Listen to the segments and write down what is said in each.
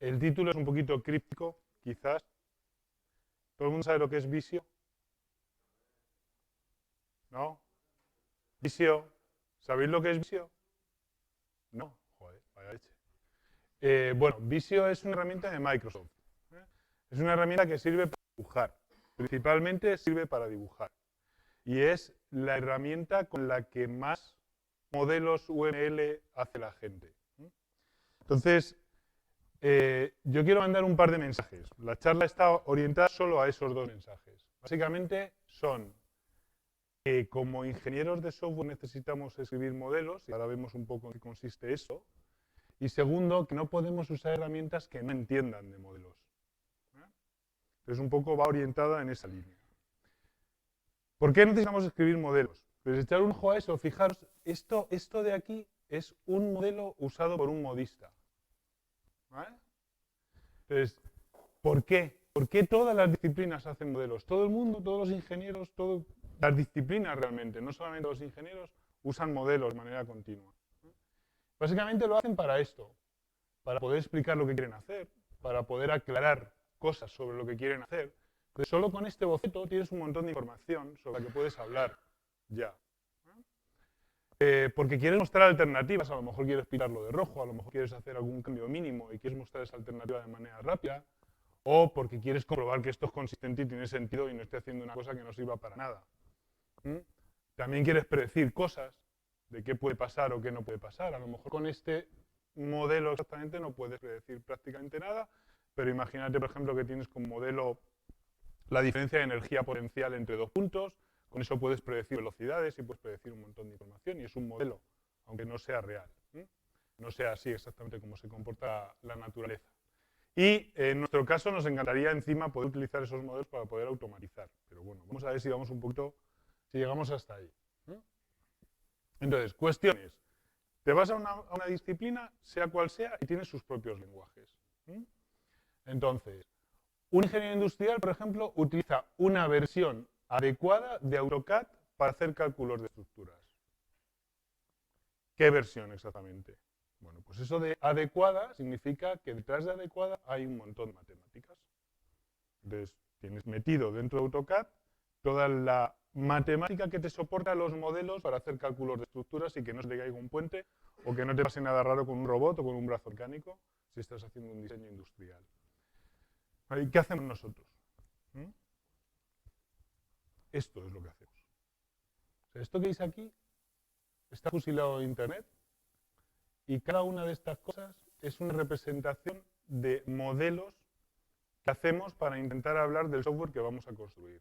El título es un poquito críptico, quizás. ¿Todo el mundo sabe lo que es Visio? ¿No? Visio. ¿Sabéis lo que es Visio? No. Joder, vaya leche. Bueno, Visio es una herramienta de Microsoft. ¿Eh? Es una herramienta que sirve para dibujar. Principalmente sirve para dibujar. Y es la herramienta con la que más modelos UML hace la gente. Entonces, yo quiero mandar un par de mensajes. La charla está orientada solo a esos dos mensajes. Básicamente son que como ingenieros de software necesitamos escribir modelos, y ahora vemos un poco en qué consiste eso. Y segundo, que no podemos usar herramientas que no entiendan de modelos. Entonces, un poco va orientada en esa línea. ¿Por qué necesitamos escribir modelos? Pues echar un ojo a eso. Fijaros, esto de aquí es un modelo usado por un modista. ¿Vale? Entonces, ¿por qué? ¿Por qué todas las disciplinas hacen modelos? Todo el mundo, todos los ingenieros, las disciplinas realmente, no solamente los ingenieros, usan modelos de manera continua. Básicamente lo hacen para esto, para poder explicar lo que quieren hacer, para poder aclarar cosas sobre lo que quieren hacer. Entonces, solo con este boceto tienes un montón de información sobre la que puedes hablar ya. Porque quieres mostrar alternativas, a lo mejor quieres pintarlo de rojo, a lo mejor quieres hacer algún cambio mínimo y quieres mostrar esa alternativa de manera rápida, o porque quieres comprobar que esto es consistente y tiene sentido y no estoy haciendo una cosa que no sirva para nada. También quieres predecir cosas de qué puede pasar o qué no puede pasar. A lo mejor con este modelo exactamente no puedes predecir prácticamente nada, pero imagínate, por ejemplo, que tienes como modelo la diferencia de energía potencial entre dos puntos. Con eso puedes predecir velocidades y puedes predecir un montón de información y es un modelo, aunque no sea real. No sea así exactamente como se comporta la naturaleza. Y en nuestro caso nos encantaría encima poder utilizar esos modelos para poder automatizar. Pero bueno, vamos a ver si vamos un poquito, si llegamos hasta ahí. Entonces, cuestiones. Te vas a una disciplina, sea cual sea, y tiene sus propios lenguajes. Entonces, un ingeniero industrial, por ejemplo, utiliza una versión adecuada de AutoCAD para hacer cálculos de estructuras. ¿Qué versión exactamente? Bueno, pues eso de adecuada significa que detrás de adecuada hay un montón de matemáticas. Entonces, tienes metido dentro de AutoCAD toda la matemática que te soporta los modelos para hacer cálculos de estructuras y que no se te caiga un puente o que no te pase nada raro con un robot o con un brazo mecánico si estás haciendo un diseño industrial. ¿Y qué hacemos nosotros? Esto es lo que hacemos. O sea, esto que veis aquí está fusilado de Internet y cada una de estas cosas es una representación de modelos que hacemos para intentar hablar del software que vamos a construir.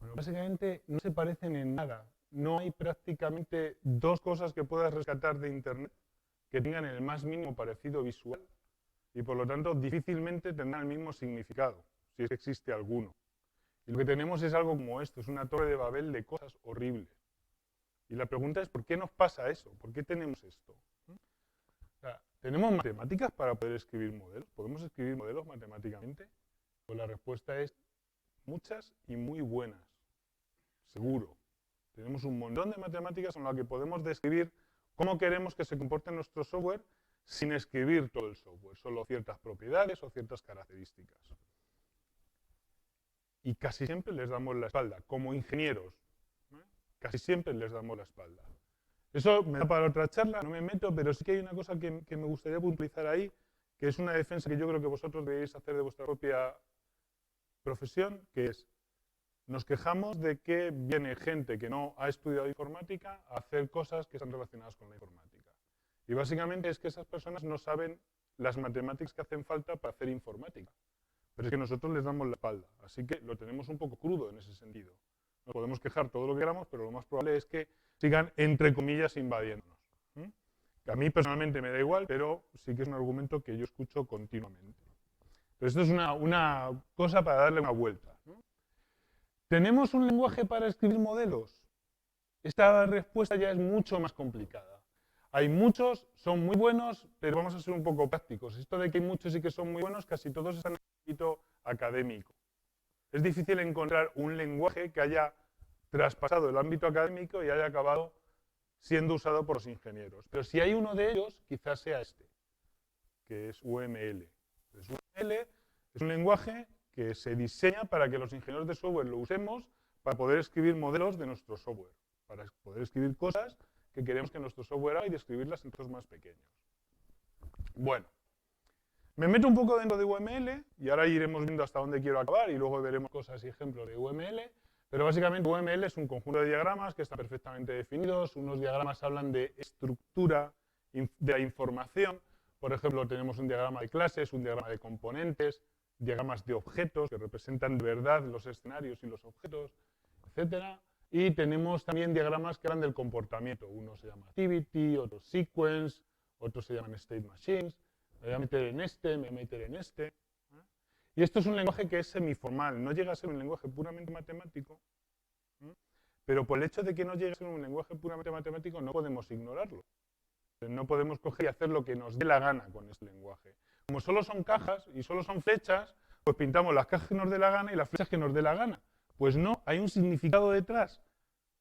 Bueno, básicamente no se parecen en nada. No hay prácticamente dos cosas que puedas rescatar de Internet que tengan el más mínimo parecido visual y por lo tanto difícilmente tendrán el mismo significado, si es que existe alguno. Y lo que tenemos es algo como esto, es una torre de Babel de cosas horribles. Y la pregunta es, ¿por qué nos pasa eso? ¿Por qué tenemos esto? O sea, ¿tenemos matemáticas para poder escribir modelos? ¿Podemos escribir modelos matemáticamente? Pues la respuesta es muchas y muy buenas. Seguro. Tenemos un montón de matemáticas en las que podemos describir cómo queremos que se comporte nuestro software sin escribir todo el software, solo ciertas propiedades o ciertas características. Y casi siempre les damos la espalda, como ingenieros. Casi siempre les damos la espalda. Eso me da para otra charla, no me meto, pero sí que hay una cosa que me gustaría puntualizar ahí, que es una defensa que yo creo que vosotros debéis hacer de vuestra propia profesión, que es, nos quejamos de que viene gente que no ha estudiado informática a hacer cosas que están relacionadas con la informática. Y básicamente es que esas personas no saben las matemáticas que hacen falta para hacer informática. Pero es que nosotros les damos la espalda, así que lo tenemos un poco crudo en ese sentido. Nos podemos quejar todo lo que queramos, pero lo más probable es que sigan, entre comillas, invadiéndonos. Que a mí personalmente me da igual, pero sí que es un argumento que yo escucho continuamente. Pero esto es una cosa para darle una vuelta. ¿Tenemos un lenguaje para escribir modelos? Esta respuesta ya es mucho más complicada. Hay muchos, son muy buenos, pero vamos a ser un poco prácticos. Esto de que hay muchos y que son muy buenos, casi todos están en el ámbito académico. Es difícil encontrar un lenguaje que haya traspasado el ámbito académico y haya acabado siendo usado por los ingenieros. Pero si hay uno de ellos, quizás sea este. que es UML. Entonces, UML es un lenguaje que se diseña para que los ingenieros de software lo usemos para poder escribir modelos de nuestro software, para poder escribir cosas que queremos que nuestro software haga y describirlas en trozos más pequeños. Bueno, me meto un poco dentro de UML y ahora iremos viendo hasta dónde quiero acabar y luego veremos cosas y ejemplos de UML, pero básicamente UML es un conjunto de diagramas que están perfectamente definidos. Unos diagramas hablan de estructura de la información. Por ejemplo, tenemos un diagrama de clases, un diagrama de componentes, diagramas de objetos que representan de verdad los escenarios y los objetos, etcétera. Y tenemos también diagramas que hablan del comportamiento. Uno se llama activity, otro sequence, otros se llaman state machines. Me voy a meter en este, me voy a meter en este. Y esto es un lenguaje que es semiformal, no llega a ser un lenguaje puramente matemático, pero por el hecho de que no llegue a ser un lenguaje puramente matemático no podemos ignorarlo. No podemos coger y hacer lo que nos dé la gana con este lenguaje. Como solo son cajas y solo son flechas, pues pintamos las cajas que nos dé la gana y las flechas que nos dé la gana. Pues no, hay un significado detrás.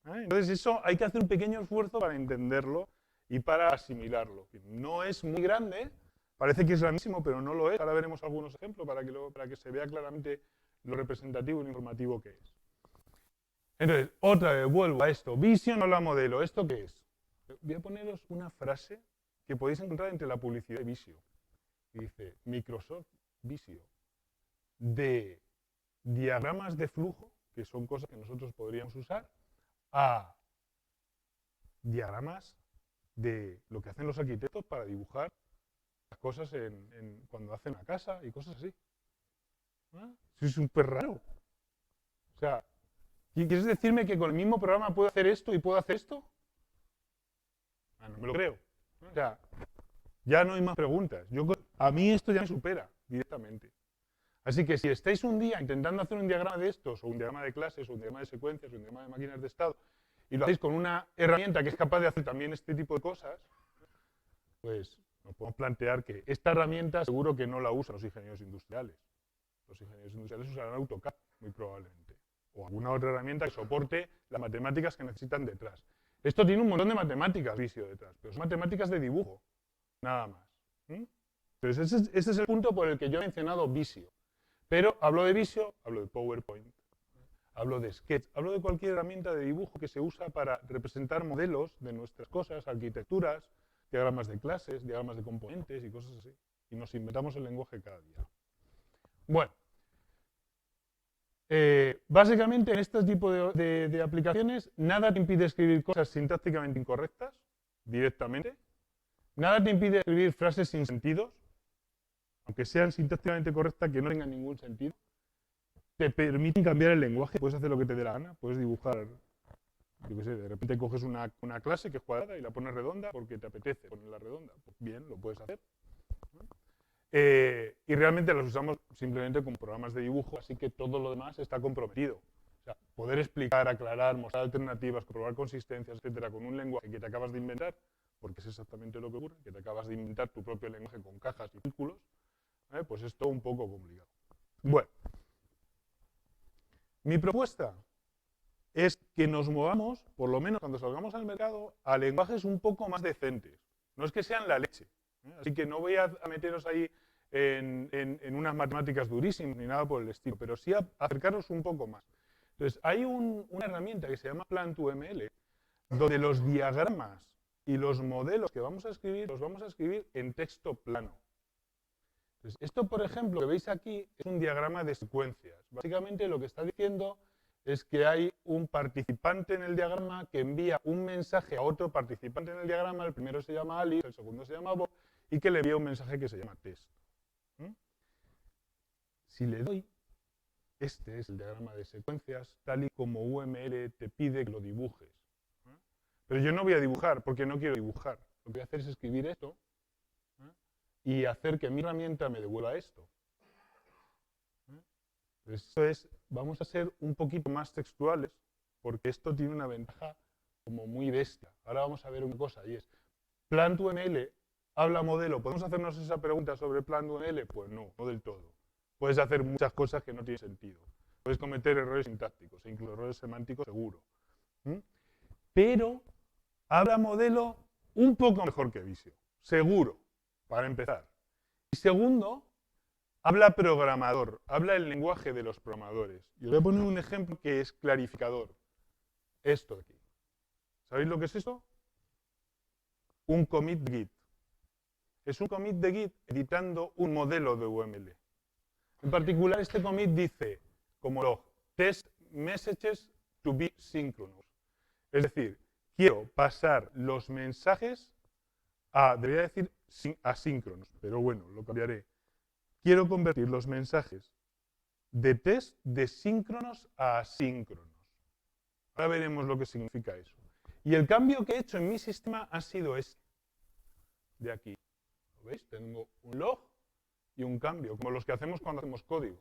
Entonces eso hay que hacer un pequeño esfuerzo para entenderlo y para asimilarlo. No es muy grande, parece que es grandísimo, pero no lo es. Ahora veremos algunos ejemplos para que se vea claramente lo representativo y lo informativo que es. Entonces, otra vez vuelvo a esto. Vision o la modelo. ¿Esto qué es? Voy a poneros una frase que podéis encontrar entre la publicidad de Visio. Dice, Microsoft Visio, de diagramas de flujo, que son cosas que nosotros podríamos usar, a diagramas de lo que hacen los arquitectos para dibujar las cosas cuando hacen una casa y cosas así. Eso es súper raro. O sea, ¿quieres decirme que con el mismo programa puedo hacer esto y puedo hacer esto? No me lo creo. O sea, ya no hay más preguntas. A mí esto ya me supera directamente. Así que si estáis un día intentando hacer un diagrama de estos, o un diagrama de clases, o un diagrama de secuencias, o un diagrama de máquinas de estado, y lo hacéis con una herramienta que es capaz de hacer también este tipo de cosas, pues nos podemos plantear que esta herramienta seguro que no la usan los ingenieros industriales. Los ingenieros industriales usarán AutoCAD, muy probablemente. O alguna otra herramienta que soporte las matemáticas que necesitan detrás. Esto tiene un montón de matemáticas, Visio, detrás, pero son matemáticas de dibujo, nada más. Entonces, ese es el punto por el que yo he mencionado Visio. Pero hablo de Visio, hablo de PowerPoint, hablo de Sketch, hablo de cualquier herramienta de dibujo que se usa para representar modelos de nuestras cosas, arquitecturas, diagramas de clases, diagramas de componentes y cosas así. Y nos inventamos el lenguaje cada día. Bueno. Básicamente en este tipo de aplicaciones nada te impide escribir cosas sintácticamente incorrectas directamente, nada te impide escribir frases sin sentidos, aunque sean sintácticamente correctas, que no tengan ningún sentido, te permiten cambiar el lenguaje, puedes hacer lo que te dé la gana, puedes dibujar, yo qué sé, de repente coges una clase que es cuadrada y la pones redonda porque te apetece ponerla redonda, pues bien, lo puedes hacer. Y realmente las usamos simplemente como programas de dibujo, así que todo lo demás está comprometido. O sea, poder explicar, aclarar, mostrar alternativas, comprobar consistencias, etcétera, con un lenguaje que te acabas de inventar, porque es exactamente lo que ocurre, que te acabas de inventar tu propio lenguaje con cajas y círculos, pues es todo un poco complicado. Bueno, mi propuesta es que nos movamos, por lo menos cuando salgamos al mercado, a lenguajes un poco más decentes. No es que sean la leche. Así que no voy a meteros ahí en unas matemáticas durísimas ni nada por el estilo, pero sí a acercaros un poco más. Entonces, hay una herramienta que se llama Plant2ML, donde los diagramas y los modelos que vamos a escribir, los vamos a escribir en texto plano. Entonces, esto, por ejemplo, que veis aquí, es un diagrama de secuencias. Básicamente lo que está diciendo es que hay un participante en el diagrama que envía un mensaje a otro participante en el diagrama, el primero se llama Alice, el segundo se llama Bob, y que le envía un mensaje que se llama test. Si le doy, este es el diagrama de secuencias, tal y como UML te pide que lo dibujes. Pero yo no voy a dibujar, porque no quiero dibujar. Lo que voy a hacer es escribir esto y hacer que mi herramienta me devuelva esto. Esto es, vamos a ser un poquito más textuales, porque esto tiene una ventaja como muy bestia. Ahora vamos a ver una cosa, y es, Plant2ML habla modelo. ¿Podemos hacernos esa pregunta sobre Plant2ML? Pues no, no del todo. Puedes hacer muchas cosas que no tienen sentido. Puedes cometer errores sintácticos, e incluso errores semánticos, seguro. Pero habla modelo un poco mejor que Visio, seguro, para empezar. Y segundo, habla programador, habla el lenguaje de los programadores. Y os voy a poner un ejemplo que es clarificador. Esto de aquí. ¿Sabéis lo que es esto? Un commit de Git. Es un commit de Git editando un modelo de UML. En particular, este commit dice, como log, test messages to be synchronous. Es decir, quiero pasar los mensajes a, debería decir asíncronos, pero bueno, lo cambiaré. Quiero convertir los mensajes de test de síncronos a asíncronos. Ahora veremos lo que significa eso. Y el cambio que he hecho en mi sistema ha sido este, de aquí. ¿Lo veis? Tengo un log y un cambio, como los que hacemos cuando hacemos código.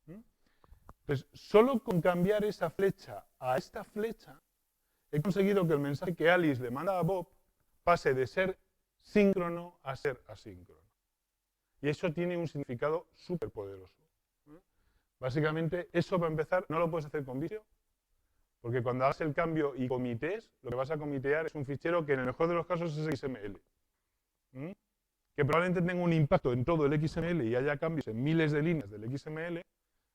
Entonces, solo con cambiar esa flecha a esta flecha, he conseguido que el mensaje que Alice le manda a Bob pase de ser síncrono a ser asíncrono. Y eso tiene un significado súper poderoso. Básicamente, eso para empezar, no lo puedes hacer con Visio, porque cuando hagas el cambio y comites, lo que vas a comitear es un fichero que en el mejor de los casos es XML. Que probablemente tenga un impacto en todo el XML y haya cambios en miles de líneas del XML,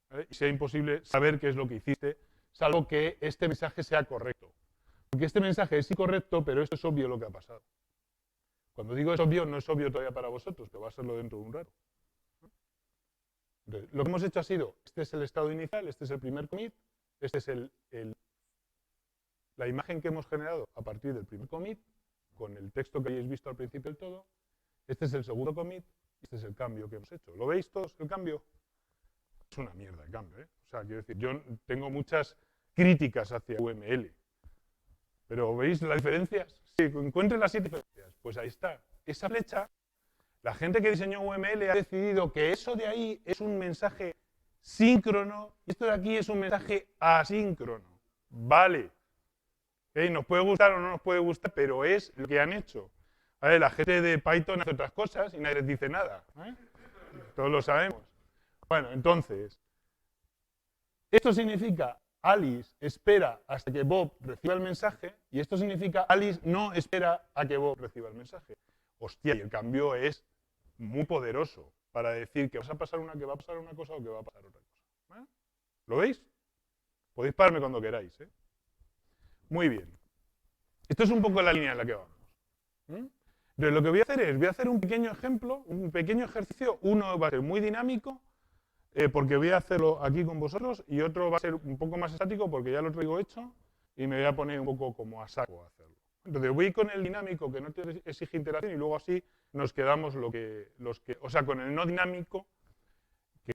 ¿vale? Y sea imposible saber qué es lo que hiciste, salvo que este mensaje sea correcto. Porque este mensaje es incorrecto, pero esto es obvio lo que ha pasado. Cuando digo es obvio, no es obvio todavía para vosotros, que va a serlo dentro de un rato. Entonces, lo que hemos hecho ha sido, este es el estado inicial, este es el primer commit, este es la imagen que hemos generado a partir del primer commit, con el texto que hayáis visto al principio del todo, este es el segundo commit, y este es el cambio que hemos hecho. ¿Lo veis todos, el cambio? Es una mierda el cambio, ¿eh? O sea, quiero decir, yo tengo muchas críticas hacia UML, pero ¿veis las diferencias? Sí, encuentren las 7 diferencias. Pues ahí está. Esa flecha, la gente que diseñó UML ha decidido que eso de ahí es un mensaje síncrono y esto de aquí es un mensaje asíncrono. Vale. Nos puede gustar o no nos puede gustar, pero es lo que han hecho. ¿Vale? La gente de Python hace otras cosas y nadie les dice nada. Todos lo sabemos. Bueno, entonces, esto significa Alice espera hasta que Bob reciba el mensaje y esto significa Alice no espera a que Bob reciba el mensaje. Hostia, y el cambio es muy poderoso para decir que va a pasar una cosa o que va a pasar otra cosa. ¿Lo veis? Podéis pararme cuando queráis. Muy bien. Esto es un poco la línea en la que vamos. Entonces, lo que voy a hacer es, voy a hacer un pequeño ejemplo, un pequeño ejercicio. Uno va a ser muy dinámico, porque voy a hacerlo aquí con vosotros, y otro va a ser un poco más estático porque ya lo traigo hecho y me voy a poner un poco como a saco a hacerlo. Entonces voy con el dinámico que no te exige interacción y luego así nos quedamos o sea, con el no dinámico, que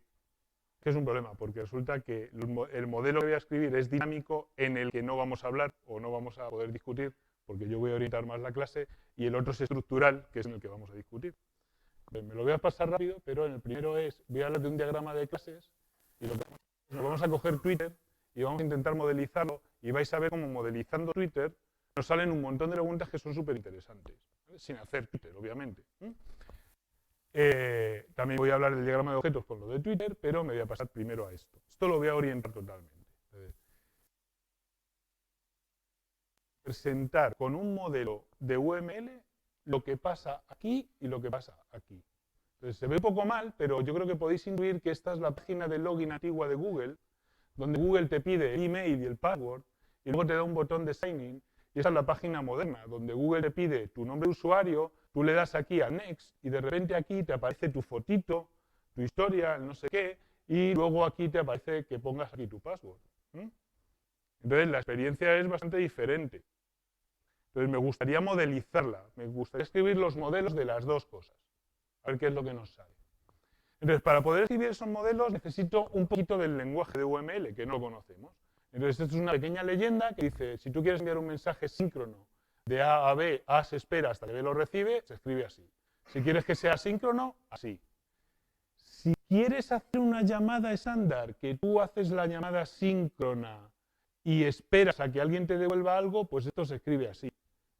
es un problema, porque resulta que el modelo que voy a escribir es dinámico en el que no vamos a hablar o no vamos a poder discutir, porque yo voy a orientar más la clase, y el otro es estructural, que es en el que vamos a discutir. Me lo voy a pasar rápido, pero en el primero voy a hablar de un diagrama de clases y vamos a coger Twitter y vamos a intentar modelizarlo y vais a ver cómo modelizando Twitter nos salen un montón de preguntas que son súper interesantes, ¿vale? Sin hacer Twitter, obviamente. También voy a hablar del diagrama de objetos con lo de Twitter, pero me voy a pasar primero a esto. Esto lo voy a orientar totalmente. Presentar con un modelo de UML lo que pasa aquí y lo que pasa aquí. Entonces, se ve un poco mal, pero yo creo que podéis intuir que esta es la página de login antigua de Google, donde Google te pide el email y el password, y luego te da un botón de sign in, y esta es la página moderna, donde Google te pide tu nombre de usuario, tú le das aquí a Next, y de repente aquí te aparece tu fotito, tu historia, el no sé qué, y luego aquí te aparece que pongas aquí tu password. Entonces, la experiencia es bastante diferente. Entonces, me gustaría modelizarla, me gustaría escribir los modelos de las dos cosas, a ver qué es lo que nos sale. Entonces, para poder escribir esos modelos necesito un poquito del lenguaje de UML, que no lo conocemos. Entonces, esto es una pequeña leyenda que dice, si tú quieres enviar un mensaje síncrono de A a B, A se espera hasta que B lo recibe, se escribe así. Si quieres que sea asíncrono, así. Si quieres hacer una llamada estándar, que tú haces la llamada síncrona y esperas a que alguien te devuelva algo, pues esto se escribe así.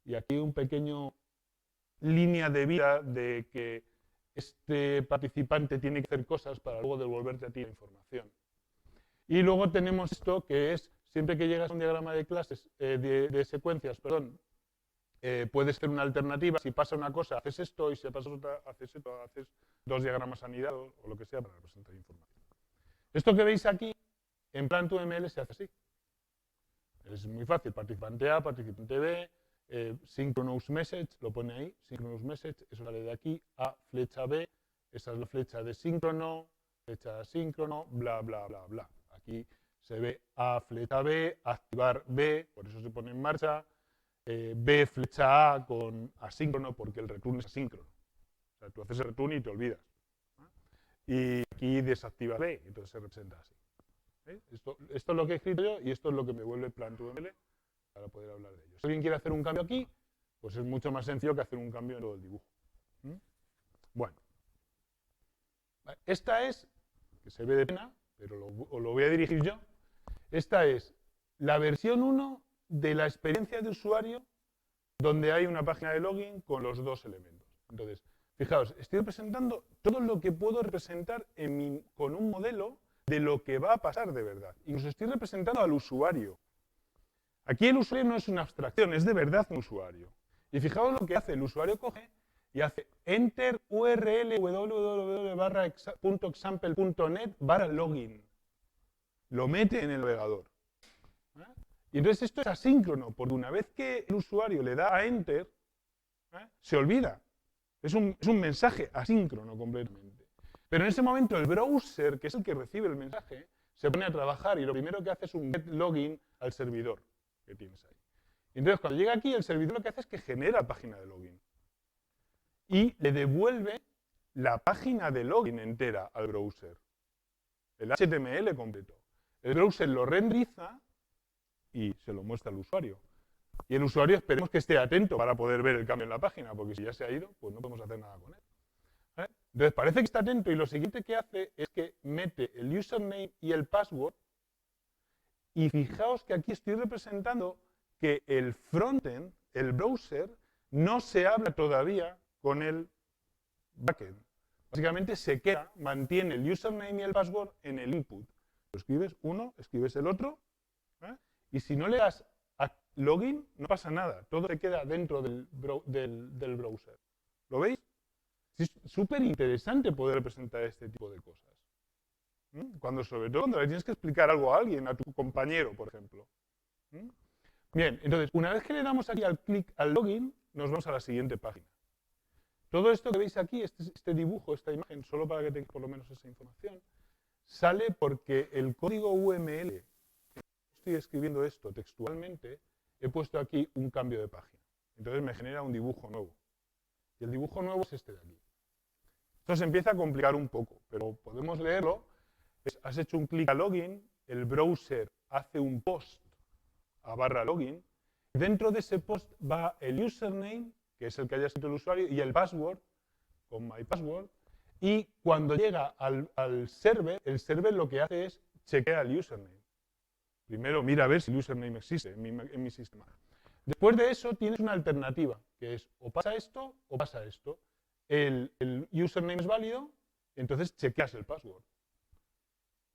Y aquí un pequeño línea de vida de que este participante tiene que hacer cosas para luego devolverte a ti la información. Y luego tenemos esto que es, siempre que llegas a un diagrama de clases, de secuencias, perdón, puede ser una alternativa. Si pasa una cosa, haces esto, y si pasa otra, haces esto, haces 2 diagramas anidados o lo que sea para representar información. Esto que veis aquí, en Plant2ML se hace así. Es muy fácil, participante A, participante B, synchronous message, lo pone ahí, synchronous message, eso sale de aquí, A, flecha B, esa es la flecha de síncrono, flecha de asíncrono, bla, bla, bla, bla. Aquí se ve A, flecha B, activar B, por eso se pone en marcha, B, flecha A con asíncrono, porque el return es asíncrono. O sea, tú haces el return y te olvidas. Y aquí desactivas B, entonces se representa así. Esto es lo que he escrito yo y esto es lo que me vuelve Plant2ML para poder hablar de ello. Si alguien quiere hacer un cambio aquí, pues es mucho más sencillo que hacer un cambio en todo el dibujo. Bueno, esta es, que se ve de pena, pero lo voy a dirigir yo, esta es la versión 1 de la experiencia de usuario donde hay una página de login con los 2 elementos. Entonces, fijaos, estoy representando todo lo que puedo representar con un modelo de lo que va a pasar de verdad. Incluso estoy representando al usuario. Aquí el usuario no es una abstracción, es de verdad un usuario. Y fijaos lo que hace, el usuario coge y hace enter url www.example.net/login. Lo mete en el navegador. Y entonces esto es asíncrono, porque una vez que el usuario le da a enter, se olvida. Es un mensaje asíncrono completamente. Pero en ese momento el browser, que es el que recibe el mensaje, se pone a trabajar y lo primero que hace es un get login al servidor que tienes ahí. Y entonces cuando llega aquí, el servidor lo que hace es que genera la página de login. Y le devuelve la página de login entera al browser. El HTML completo. El browser lo renderiza y se lo muestra al usuario. Y el usuario esperemos que esté atento para poder ver el cambio en la página, porque si ya se ha ido, pues no podemos hacer nada con él. Entonces parece que está atento y lo siguiente que hace es que mete el username y el password y fijaos que aquí estoy representando que el frontend, el browser, no se habla todavía con el backend. Básicamente se queda, mantiene el username y el password en el input. Lo escribes uno, escribes el otro, y si no le das a login, no pasa nada. Todo se queda dentro del browser. ¿Lo veis? Es súper interesante poder representar este tipo de cosas. Sobre todo cuando le tienes que explicar algo a alguien, a tu compañero, por ejemplo. Bien, entonces, una vez que le damos aquí al clic al login, nos vamos a la siguiente página. Todo esto que veis aquí, este dibujo, esta imagen, solo para que tengáis por lo menos esa información, sale porque el código UML, estoy escribiendo esto textualmente, he puesto aquí un cambio de página. Entonces me genera un dibujo nuevo. Y el dibujo nuevo es este de aquí. Esto se empieza a complicar un poco, pero podemos leerlo. Has hecho un clic a login, el browser hace un post a /login. Dentro de ese post va el username, que es el que haya escrito el usuario, y el password, con mypassword. Y cuando llega al server, el server lo que hace es chequear el username. Primero mira a ver si el username existe en mi sistema. Después de eso tienes una alternativa, que es o pasa esto o pasa esto. El username es válido, entonces chequeas el password.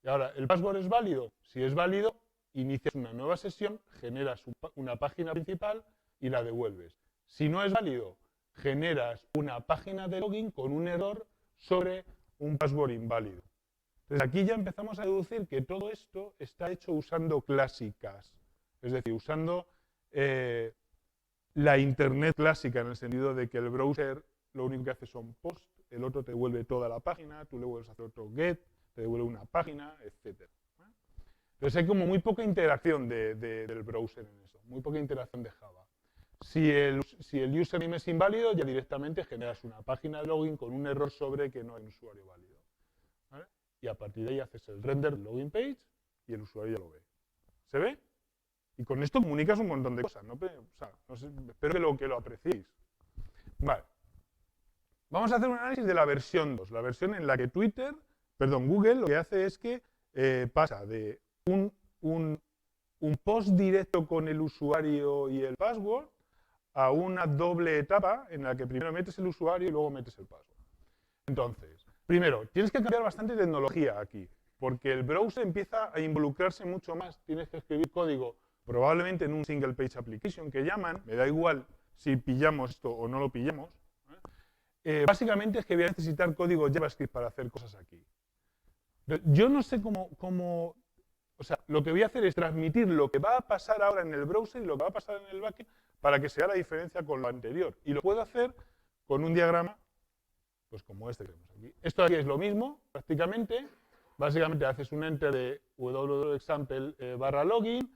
Y ahora, ¿el password es válido? Si es válido, inicias una nueva sesión, generas una página principal y la devuelves. Si no es válido, generas una página de login con un error sobre un password inválido. Entonces aquí ya empezamos a deducir que todo esto está hecho usando clásicas, es decir, usando la Internet clásica, en el sentido de que el browser lo único que hace son posts, el otro te devuelve toda la página, tú le vuelves a hacer otro get, te devuelve una página, etc. Entonces hay como muy poca interacción del browser en eso, muy poca interacción de Java. Si el username es inválido, ya directamente generas una página de login con un error sobre que no hay un usuario válido. ¿Vale? Y a partir de ahí haces el render del login page y el usuario ya lo ve. ¿Se ve? Y con esto comunicas un montón de cosas. Espero que lo apreciéis. Vale. Vamos a hacer un análisis de la versión 2, la versión en la que Google lo que hace es que pasa de un post directo con el usuario y el password a una doble etapa en la que primero metes el usuario y luego metes el password. Entonces, primero, tienes que cambiar bastante tecnología aquí, porque el browser empieza a involucrarse mucho más. Tienes que escribir código probablemente en un single page application que llaman, me da igual si pillamos esto o no lo pillamos. Básicamente es que voy a necesitar código JavaScript para hacer cosas aquí. Yo no sé cómo, o sea, lo que voy a hacer es transmitir lo que va a pasar ahora en el browser y lo que va a pasar en el backend para que sea la diferencia con lo anterior. Y lo puedo hacer con un diagrama, pues como este que vemos aquí. Esto aquí es lo mismo, prácticamente. Básicamente haces un enter de www.example /login,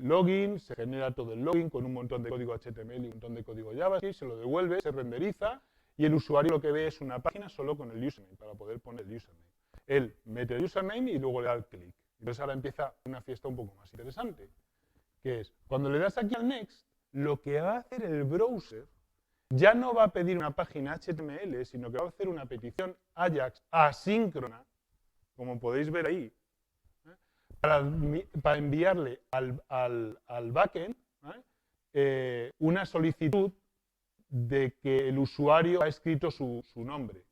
login, se genera todo el login con un montón de código HTML y un montón de código JavaScript, se lo devuelve, se renderiza y el usuario lo que ve es una página solo con el username, para poder poner el username. Él mete el username y luego le da el clic. Entonces ahora empieza una fiesta un poco más interesante, que es, cuando le das aquí al next, lo que va a hacer el browser ya no va a pedir una página HTML, sino que va a hacer una petición AJAX asíncrona, como podéis ver ahí, para enviarle al backend una solicitud de que el usuario ha escrito su nombre.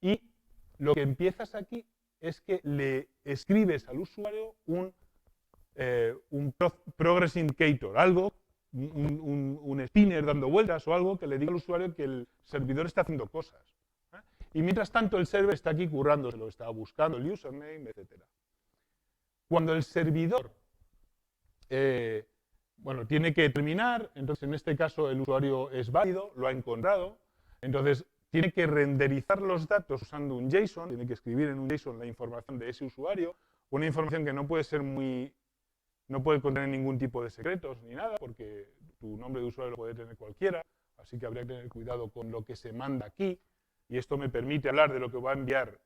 Y lo que empiezas aquí es que le escribes al usuario un progress indicator, algo, un spinner dando vueltas o algo que le diga al usuario que el servidor está haciendo cosas. Y mientras tanto el server está aquí currándoselo, está buscando el username, etc. Cuando el servidor tiene que terminar, entonces en este caso el usuario es válido, lo ha encontrado, entonces tiene que renderizar los datos usando un JSON, tiene que escribir en un JSON la información de ese usuario, una información que no puede ser no puede contener ningún tipo de secretos ni nada, porque tu nombre de usuario lo puede tener cualquiera, así que habría que tener cuidado con lo que se manda aquí, y esto me permite hablar de lo que va a enviar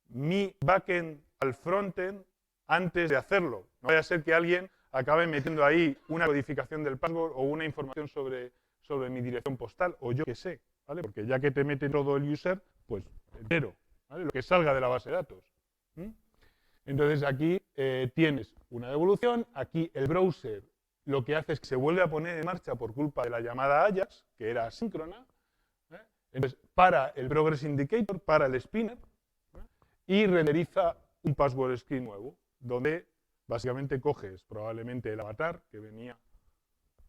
mi backend al frontend antes de hacerlo. No vaya a ser que alguien acabe metiendo ahí una codificación del password o una información sobre mi dirección postal, o yo qué sé, ¿vale? Porque ya que te mete todo el user, pues entero, ¿vale? Lo que salga de la base de datos. Entonces aquí tienes una devolución, aquí el browser lo que hace es que se vuelve a poner en marcha por culpa de la llamada AJAX, que era asíncrona, entonces para el progress indicator, para el spinner, y renderiza un password screen nuevo, donde básicamente coges probablemente el avatar que venía,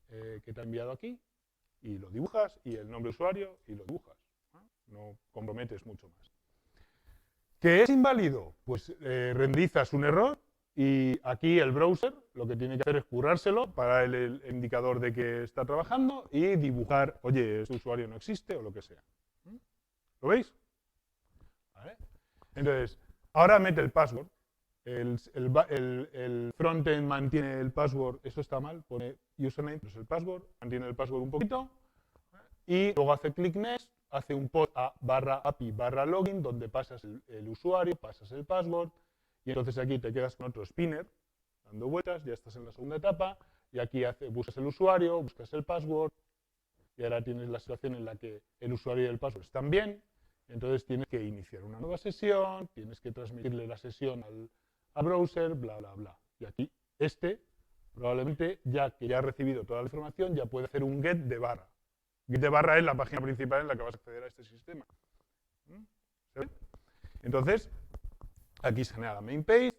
que te ha enviado aquí, y lo dibujas, y el nombre de usuario, y lo dibujas. No comprometes mucho más. ¿Qué es inválido? Pues renderizas un error y aquí el browser lo que tiene que hacer es currárselo para el indicador de que está trabajando y dibujar, oye, este usuario no existe o lo que sea. ¿Lo veis? ¿Vale? Entonces, ahora mete el password. El frontend mantiene el password, eso está mal, pone username, pues el password, mantiene el password un poquito y luego hace click next, hace un post a /api /login donde pasas el usuario, pasas el password y entonces aquí te quedas con otro spinner dando vueltas, ya estás en la segunda etapa y aquí buscas el usuario, buscas el password y ahora tienes la situación en la que el usuario y el password están bien, entonces tienes que iniciar una nueva sesión, tienes que transmitirle la sesión al browser, bla, bla, bla. Y aquí probablemente, ya que ya ha recibido toda la información, ya puede hacer un get de barra. Get de barra es la página principal en la que vas a acceder a este sistema. ¿Se ve? Entonces, aquí se genera la main page,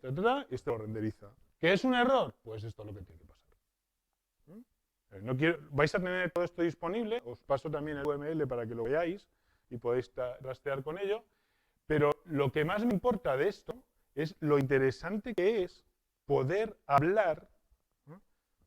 y esto lo renderiza. ¿Qué es un error? Pues esto es lo que tiene que pasar. Vais a tener todo esto disponible, os paso también el UML para que lo veáis y podéis rastrear con ello, pero lo que más me importa de esto es lo interesante que es poder hablar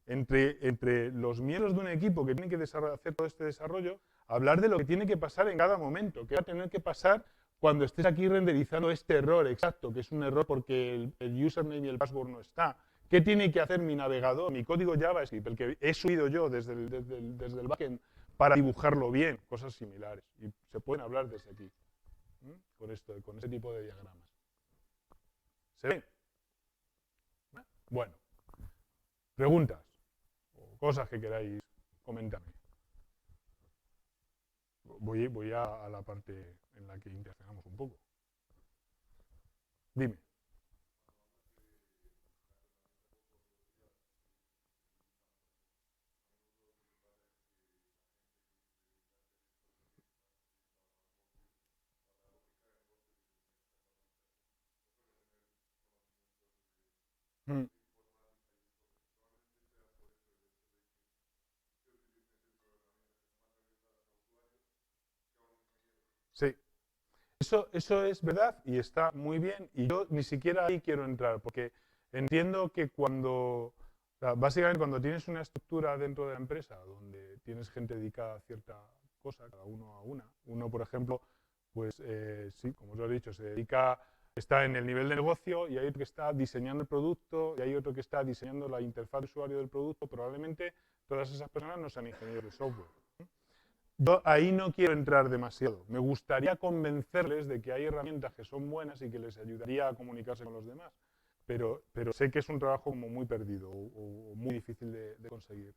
entre los miembros de un equipo que tienen que hacer todo este desarrollo, hablar de lo que tiene que pasar en cada momento, que va a tener que pasar cuando estés aquí renderizando este error exacto, que es un error porque el username y el password no está. ¿Qué tiene que hacer mi navegador, mi código JavaScript, el que he subido yo desde el backend para dibujarlo bien? Cosas similares. Y se pueden hablar desde aquí, con este tipo de diagramas. ¿Se ven? Bueno, preguntas o cosas que queráis comentarme. Voy a la parte en la que interaccionamos un poco. Dime. Mm. Eso es verdad y está muy bien, y yo ni siquiera ahí quiero entrar, porque entiendo que o sea, básicamente cuando tienes una estructura dentro de la empresa donde tienes gente dedicada a cierta cosa, cada uno a una, uno, por ejemplo, pues sí, como os he dicho, está en el nivel de negocio, y hay otro que está diseñando el producto, y hay otro que está diseñando la interfaz de usuario del producto. Probablemente todas esas personas no sean ingenieros de software. Yo ahí no quiero entrar demasiado. Me gustaría convencerles de que hay herramientas que son buenas y que les ayudaría a comunicarse con los demás, pero sé que es un trabajo como muy perdido o muy difícil de conseguir.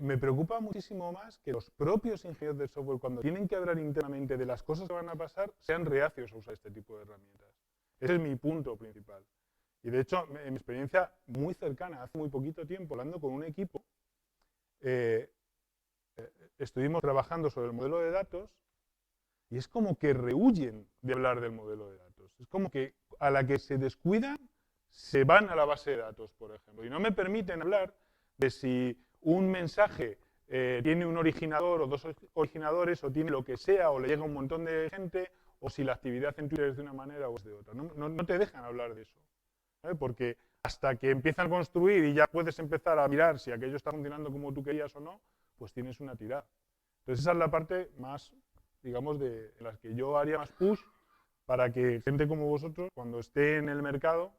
Me preocupa muchísimo más que los propios ingenieros de software, cuando tienen que hablar internamente de las cosas que van a pasar, sean reacios a usar este tipo de herramientas. Ese es mi punto principal. Y de hecho, en mi experiencia muy cercana, hace muy poquito tiempo, hablando con un equipo, eh, estuvimos trabajando sobre el modelo de datos y es como que rehuyen de hablar del modelo de datos. Es como que a la que se descuidan, se van a la base de datos, por ejemplo. Y no me permiten hablar de si un mensaje tiene un originador o dos originadores, o tiene lo que sea, o le llega a un montón de gente, o si la actividad en Twitter es de una manera o es de otra. No te dejan hablar de eso, ¿sabes? Porque hasta que empiezan a construir y ya puedes empezar a mirar si aquello está funcionando como tú querías o no, pues tienes una tirada. Entonces esa es la parte más, digamos, en la que yo haría más push para que gente como vosotros, cuando esté en el mercado,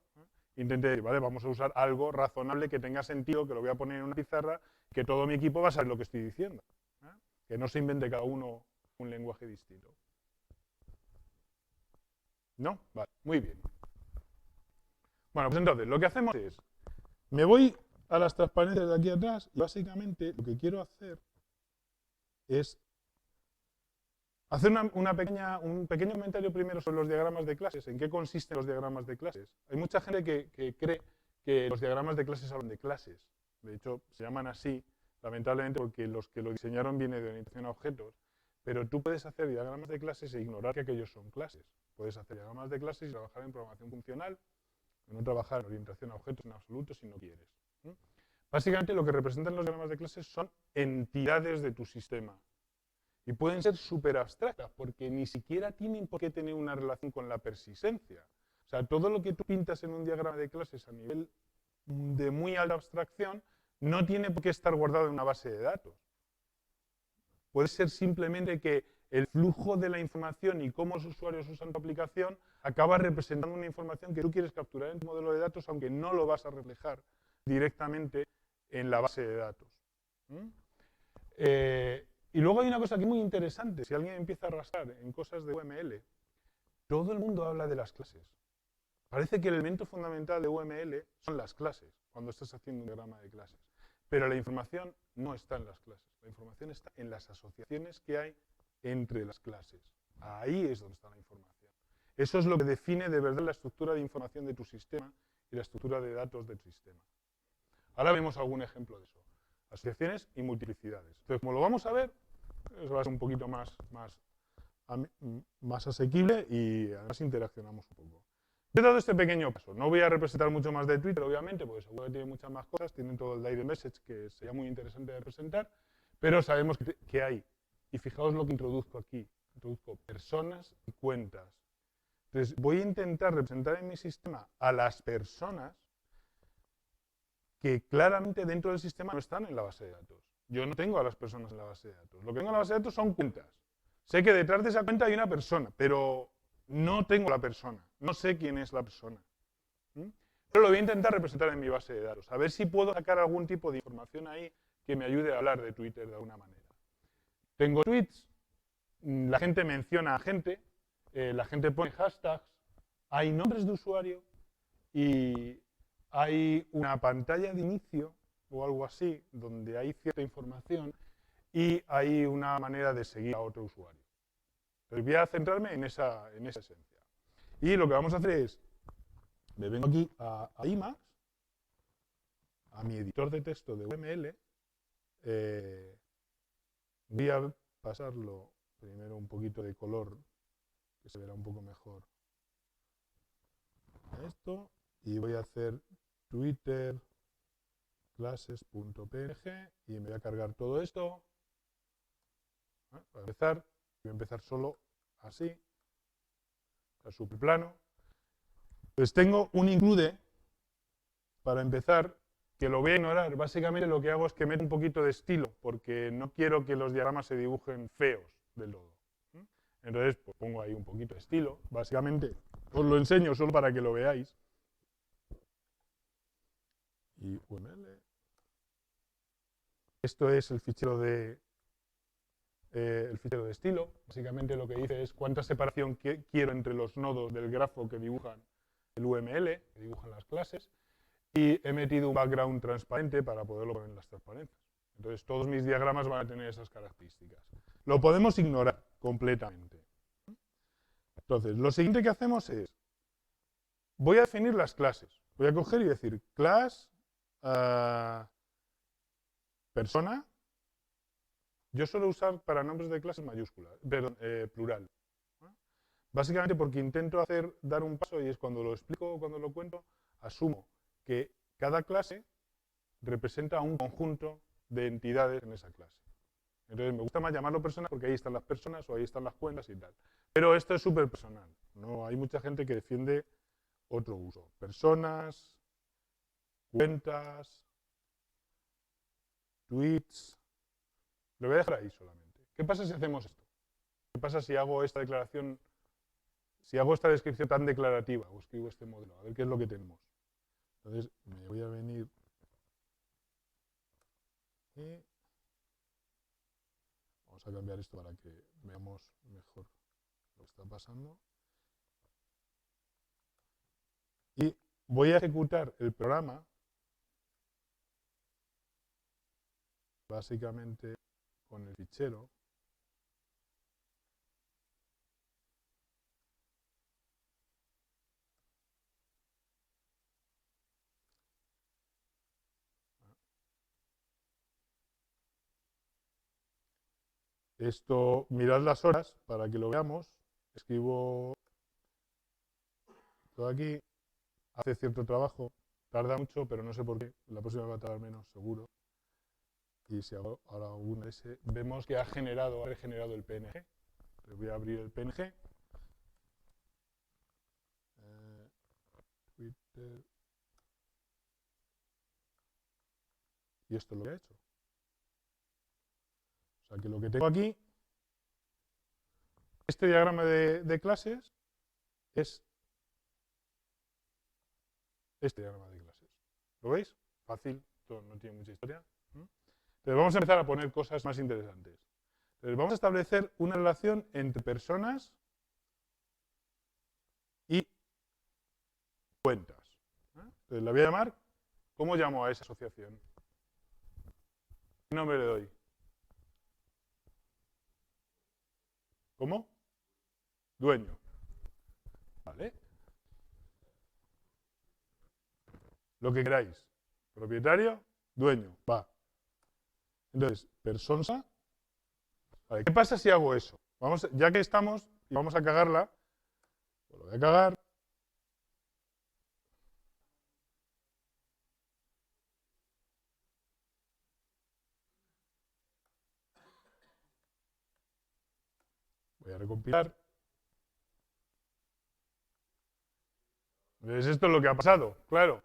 intente decir, vale, vamos a usar algo razonable que tenga sentido, que lo voy a poner en una pizarra, que todo mi equipo va a saber lo que estoy diciendo. Que no se invente cada uno un lenguaje distinto. ¿No? Vale, muy bien. Bueno, pues entonces, lo que hacemos es, me voy a las transparencias de aquí atrás y básicamente lo que quiero hacer es hacer un pequeño comentario primero sobre los diagramas de clases. ¿En qué consisten los diagramas de clases? Hay mucha gente que cree que los diagramas de clases hablan de clases. De hecho, se llaman así, lamentablemente, porque los que lo diseñaron viene de orientación a objetos. Pero tú puedes hacer diagramas de clases e ignorar que aquellos son clases. Puedes hacer diagramas de clases y trabajar en programación funcional, o no trabajar en orientación a objetos en absoluto si no quieres. Básicamente, lo que representan los diagramas de clases son entidades de tu sistema. Y pueden ser súper abstractas, porque ni siquiera tienen por qué tener una relación con la persistencia. O sea, todo lo que tú pintas en un diagrama de clases a nivel de muy alta abstracción no tiene por qué estar guardado en una base de datos. Puede ser simplemente que el flujo de la información y cómo los usuarios usan tu aplicación acaba representando una información que tú quieres capturar en tu modelo de datos, aunque no lo vas a reflejar directamente en la base de datos. Y luego hay una cosa aquí muy interesante. Si alguien empieza a rascar en cosas de UML, todo el mundo habla de las clases. Parece que el elemento fundamental de UML son las clases, cuando estás haciendo un diagrama de clases. Pero la información no está en las clases. La información está en las asociaciones que hay entre las clases. Ahí es donde está la información. Eso es lo que define de verdad la estructura de información de tu sistema y la estructura de datos del sistema. Ahora vemos algún ejemplo de eso. Asociaciones y multiplicidades. Entonces, como lo vamos a ver, eso va a ser un poquito más asequible y además interaccionamos un poco. He dado este pequeño paso. No voy a representar mucho más de Twitter, obviamente, porque seguro que tiene muchas más cosas. Tienen todo el direct message, que sería muy interesante de representar, pero sabemos que hay. Y fijaos lo que introduzco aquí. Introduzco personas y cuentas. Entonces, voy a intentar representar en mi sistema a las personas que claramente dentro del sistema no están en la base de datos. Yo no tengo a las personas en la base de datos. Lo que tengo en la base de datos son cuentas. Sé que detrás de esa cuenta hay una persona, pero no tengo la persona. No sé quién es la persona. Pero lo voy a intentar representar en mi base de datos. A ver si puedo sacar algún tipo de información ahí que me ayude a hablar de Twitter de alguna manera. Tengo tweets, la gente menciona a gente, la gente pone hashtags, hay nombres de usuario y hay una pantalla de inicio o algo así, donde hay cierta información y hay una manera de seguir a otro usuario. Entonces voy a centrarme en esa esencia. Y lo que vamos a hacer es, me vengo aquí a Emacs, a mi editor de texto de UML, voy a pasarlo primero un poquito de color, que se verá un poco mejor esto, y voy a hacer Twitter classes.png y me voy a cargar todo esto. Para empezar, voy a empezar solo así. sea, súper plano. Pues tengo un include, para empezar, que lo voy a ignorar. Básicamente lo que hago es que meto un poquito de estilo, porque no quiero que los diagramas se dibujen feos del todo. Entonces, pues pongo ahí un poquito de estilo. Básicamente, os lo enseño solo para que lo veáis. Y UML. Esto es el fichero de estilo. Básicamente lo que dice es cuánta separación quiero entre los nodos del grafo que dibujan el UML, que dibujan las clases, y he metido un background transparente para poderlo poner en las transparencias. Entonces todos mis diagramas van a tener esas características. Lo podemos ignorar completamente. Entonces, lo siguiente que hacemos es, voy a definir las clases. Voy a coger y decir class persona. Yo suelo usar para nombres de clases mayúsculas, perdón, plural. Básicamente porque intento dar un paso, y es cuando lo explico, cuando lo cuento, asumo que cada clase representa un conjunto de entidades en esa clase. Entonces me gusta más llamarlo personas porque ahí están las personas o ahí están las cuentas y tal. Pero esto es súper personal. ¿No? Hay mucha gente que defiende otro uso. Personas, cuentas, tweets. Lo voy a dejar ahí solamente. ¿Qué pasa si hacemos esto? ¿Qué pasa si hago esta declaración, si hago esta descripción tan declarativa o escribo este modelo? A ver qué es lo que tenemos. Entonces me voy a venir y vamos a cambiar esto para que veamos mejor lo que está pasando. Y voy a ejecutar el programa básicamente con el fichero. Esto, mirad las horas para que lo veamos. Escribo todo aquí, hace cierto trabajo, tarda mucho, pero no sé por qué. La próxima va a tardar menos, seguro. Y si hago ahora un S, vemos que ha regenerado el PNG. Entonces voy a abrir el PNG. Twitter. Y esto es lo que ha hecho. O sea que lo que tengo aquí, este diagrama de clases es este diagrama de clases. ¿Lo veis? Fácil, esto no tiene mucha historia. Entonces vamos a empezar a poner cosas más interesantes. Entonces vamos a establecer una relación entre personas y cuentas. Entonces la voy a llamar, ¿cómo llamo a esa asociación? ¿Qué nombre le doy? ¿Cómo? Dueño. ¿Vale? Lo que queráis. Propietario, dueño. Va. Entonces, persona. Vale, ¿qué pasa si hago eso? Ya que estamos y vamos a cagarla, pues lo voy a cagar. Voy a recompilar. Entonces, esto es lo que ha pasado. Claro.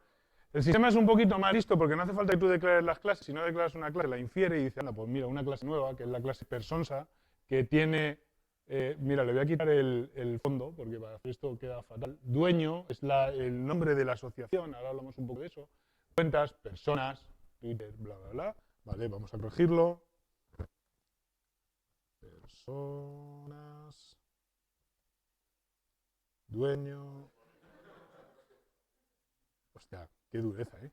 El sistema es un poquito más listo porque no hace falta que tú declares las clases. Si no declaras una clase, la infiere y dice, anda, pues mira, una clase nueva, que es la clase persona, que tiene, mira, le voy a quitar el fondo porque para hacer esto queda fatal. Dueño es el nombre de la asociación, ahora hablamos un poco de eso. Cuentas, personas, Twitter, bla, bla, bla. Vale, vamos a corregirlo. Personas, dueño. Hostia, qué dureza, ¿eh?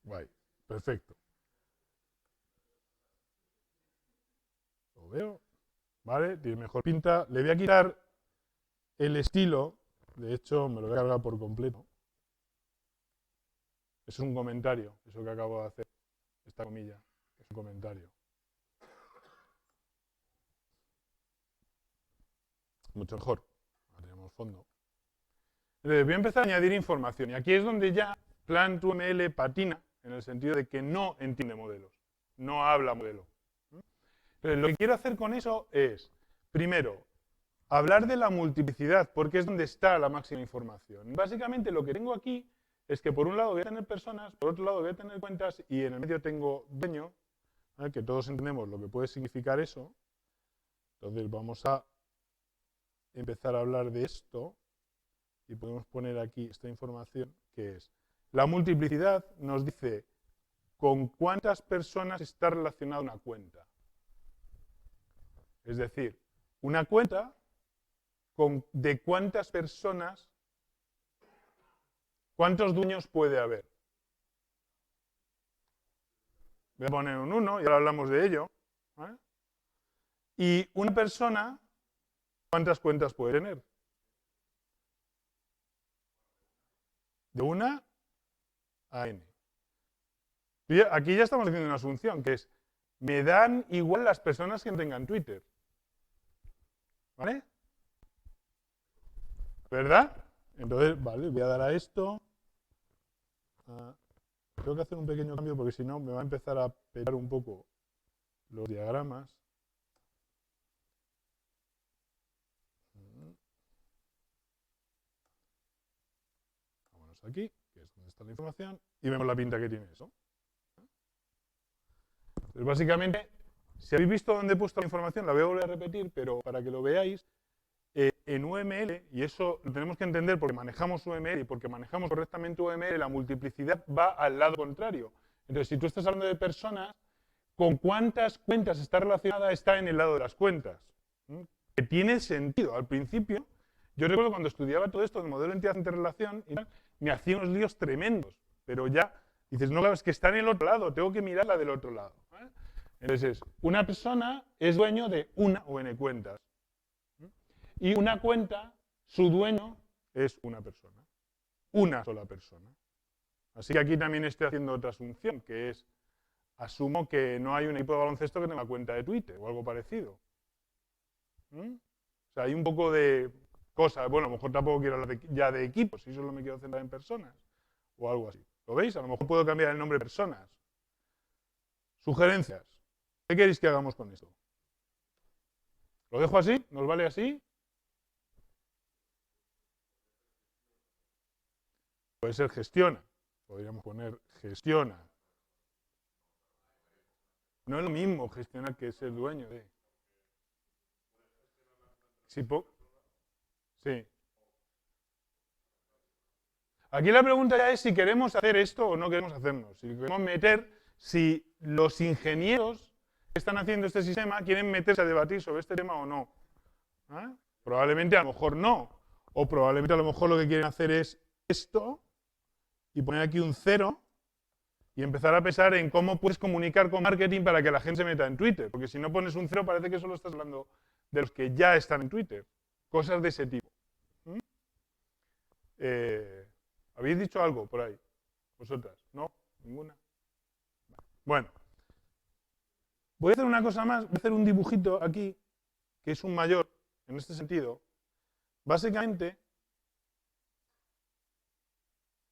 Guay, perfecto. Lo veo, ¿vale? Tiene mejor pinta. Le voy a quitar el estilo. De hecho, me lo voy a cargar por completo. Es un comentario, eso que acabo de hacer. Esta comilla, es un comentario. Mucho mejor. Ahora tenemos fondo. Entonces, voy a empezar a añadir información. Y aquí es donde ya Plant UML patina, en el sentido de que no entiende modelos. No habla modelo. Pero lo que quiero hacer con eso es, primero, hablar de la multiplicidad, porque es donde está la máxima información. Básicamente lo que tengo aquí es que por un lado voy a tener personas, por otro lado voy a tener cuentas y en el medio tengo dueño, ¿vale? Que todos entendemos lo que puede significar eso. Entonces vamos a empezar a hablar de esto y podemos poner aquí esta información que es la multiplicidad nos dice con cuántas personas está relacionada una cuenta. Es decir, una cuenta de cuántas personas, cuántos dueños puede haber. Voy a poner un 1 y ahora hablamos de ello. ¿Vale? Y una persona, ¿cuántas cuentas puede tener? De 1 a n. Y aquí ya estamos haciendo una asunción, que es, me dan igual las personas que no tengan Twitter. ¿Vale? ¿Verdad? Entonces, vale, voy a dar a esto. Tengo que hacer un pequeño cambio porque si no me va a empezar a pegar un poco los diagramas. Vámonos aquí, que es donde está la información, y vemos la pinta que tiene eso. Entonces, básicamente, si habéis visto dónde he puesto la información, la voy a volver a repetir, pero para que lo veáis, en UML, y eso lo tenemos que entender porque manejamos UML y porque manejamos correctamente UML, la multiplicidad va al lado contrario. Entonces, si tú estás hablando de personas, ¿con cuántas cuentas está relacionada? Está en el lado de las cuentas. ¿Mm? Que tiene sentido. Al principio, yo recuerdo cuando estudiaba todo esto del modelo de entidad interrelación, me hacía unos líos tremendos, pero ya dices, no, claro, es que está en el otro lado, tengo que mirarla del otro lado. Entonces, una persona es dueño de una o n cuentas. Y una cuenta, su dueño es una persona. Una sola persona. Así que aquí también estoy haciendo otra asunción, que es, asumo que no hay un equipo de baloncesto que tenga cuenta de Twitter o algo parecido. O sea, hay un poco de cosas. Bueno, a lo mejor tampoco quiero hablar ya de equipos, si solo me quiero centrar en personas o algo así. ¿Lo veis? A lo mejor puedo cambiar el nombre de personas. Sugerencias. ¿Qué queréis que hagamos con esto? ¿Lo dejo así? ¿Nos vale así? Puede ser gestiona. Podríamos poner gestiona. No es lo mismo gestionar que ser dueño de. Sí. Sí. Aquí la pregunta ya es si queremos hacer esto o no queremos hacerlo. Si queremos si los ingenieros que están haciendo este sistema quieren meterse a debatir sobre este tema o no. ¿Ah? Probablemente a lo mejor no. O probablemente a lo mejor lo que quieren hacer es esto y poner aquí un 0 y empezar a pensar en cómo puedes comunicar con marketing para que la gente se meta en Twitter. Porque si no pones un 0 parece que solo estás hablando de los que ya están en Twitter. Cosas de ese tipo. ¿Habéis dicho algo por ahí? ¿Vosotras? ¿No? ¿Ninguna? Bueno. Voy a hacer una cosa más. Voy a hacer un dibujito aquí, que es un mayor, en este sentido. Básicamente,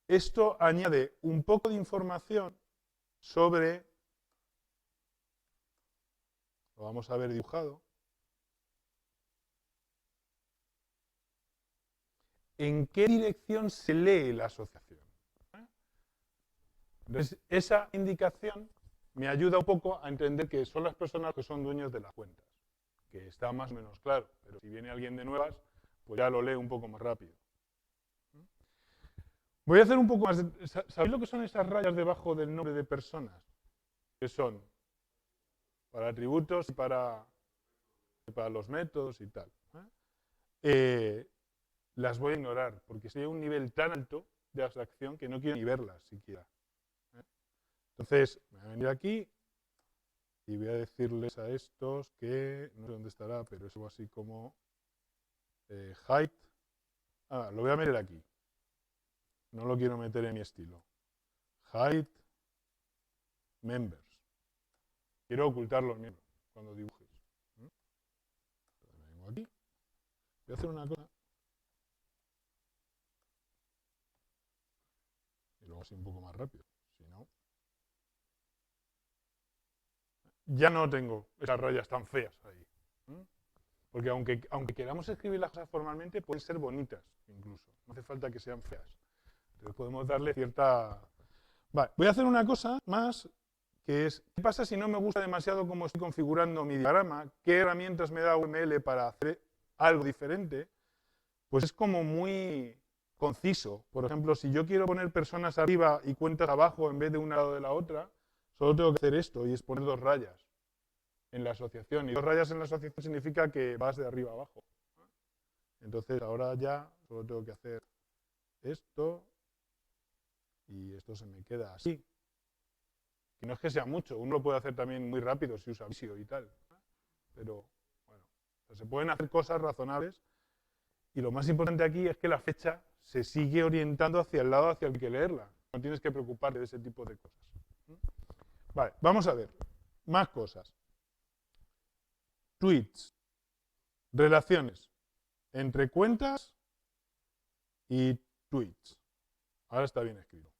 esto añade un poco de información sobre, lo vamos a ver dibujado, en qué dirección se lee la asociación. Entonces, esa indicación me ayuda un poco a entender que son las personas que son dueños de las cuentas, que está más o menos claro, pero si viene alguien de nuevas, pues ya lo lee un poco más rápido. Voy a hacer un poco más. ¿Sabéis lo que son esas rayas debajo del nombre de personas? Que son para atributos y para los métodos y tal. Las voy a ignorar, porque estoy a un nivel tan alto de abstracción que no quiero ni verlas siquiera. Entonces, me voy a venir aquí y voy a decirles a estos que, no sé dónde estará, pero es algo así como height. Lo voy a meter aquí. No lo quiero meter en mi estilo. Height members. Quiero ocultar los miembros cuando dibujes. Entonces me vengo aquí. Voy a hacer una cosa. Y luego así un poco más rápido. Si no. ya no tengo esas rayas tan feas ahí. Porque aunque queramos escribir las cosas formalmente, pueden ser bonitas incluso. No hace falta que sean feas. Entonces podemos darle cierta... Vale, voy a hacer una cosa más, que es, ¿qué pasa si no me gusta demasiado cómo estoy configurando mi diagrama? ¿Qué herramientas me da UML para hacer algo diferente? Pues es como muy conciso. Por ejemplo, si yo quiero poner personas arriba y cuentas abajo en vez de una al lado de la otra, solo tengo que hacer esto y es poner 2 rayas en la asociación. Y 2 rayas en la asociación significa que vas de arriba a abajo. Entonces ahora ya solo tengo que hacer esto y esto se me queda así. Que no es que sea mucho, uno lo puede hacer también muy rápido si usa Visio y tal. Pero bueno, se pueden hacer cosas razonables y lo más importante aquí es que la fecha se sigue orientando hacia el lado hacia el que hay que leerla. No tienes que preocuparte de ese tipo de cosas. Vale, vamos a ver. Más cosas. Tweets. Relaciones entre cuentas y tweets. Ahora está bien escrito.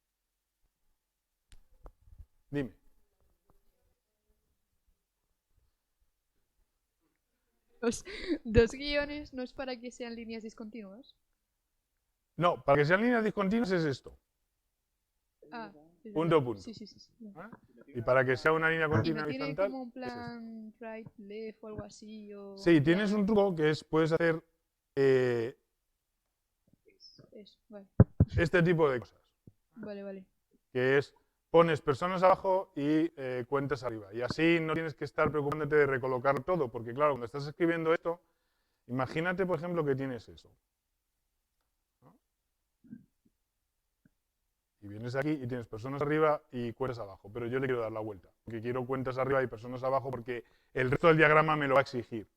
Dime. Los 2 guiones no es para que sean líneas discontinuas. No, para que sean líneas discontinuas es esto. Ah, es Punto, verdad. punto. Sí, sí, sí. Y para que sea una línea ¿Y continua no tiene horizontal, como un es esto. plan right, left o algo así? O Sí, tienes un plan... truco que es, puedes hacer Eso, vale. este tipo de cosas. Vale, vale. Que es, pones personas abajo y cuentas arriba. Y así no tienes que estar preocupándote de recolocar todo, porque claro, cuando estás escribiendo esto, imagínate, por ejemplo, que tienes eso. ¿No? Y vienes aquí y tienes personas arriba y cuentas abajo, pero yo le quiero dar la vuelta, porque quiero cuentas arriba y personas abajo porque el resto del diagrama me lo va a exigir.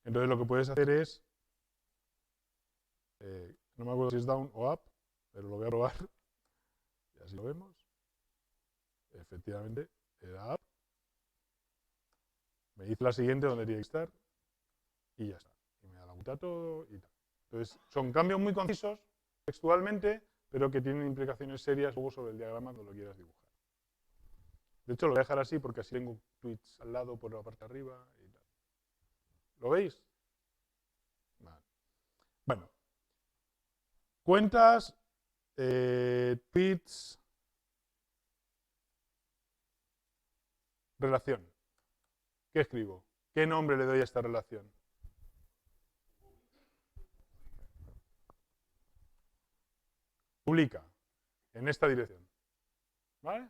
Entonces lo que puedes hacer es, no me acuerdo si es down o up, pero lo voy a probar. Y así lo vemos. Efectivamente, era up. Me dice la siguiente donde tiene que estar y ya está. Y me da la vuelta a todo y tal. Entonces, son cambios muy concisos textualmente, pero que tienen implicaciones serias luego sobre el diagrama cuando lo quieras dibujar. De hecho, lo voy a dejar así porque así tengo tweets al lado por la parte de arriba y tal. ¿Lo veis? Vale. Bueno. Cuentas, tweets, relación. ¿Qué escribo? ¿Qué nombre le doy a esta relación? Publica, en esta dirección. ¿Vale?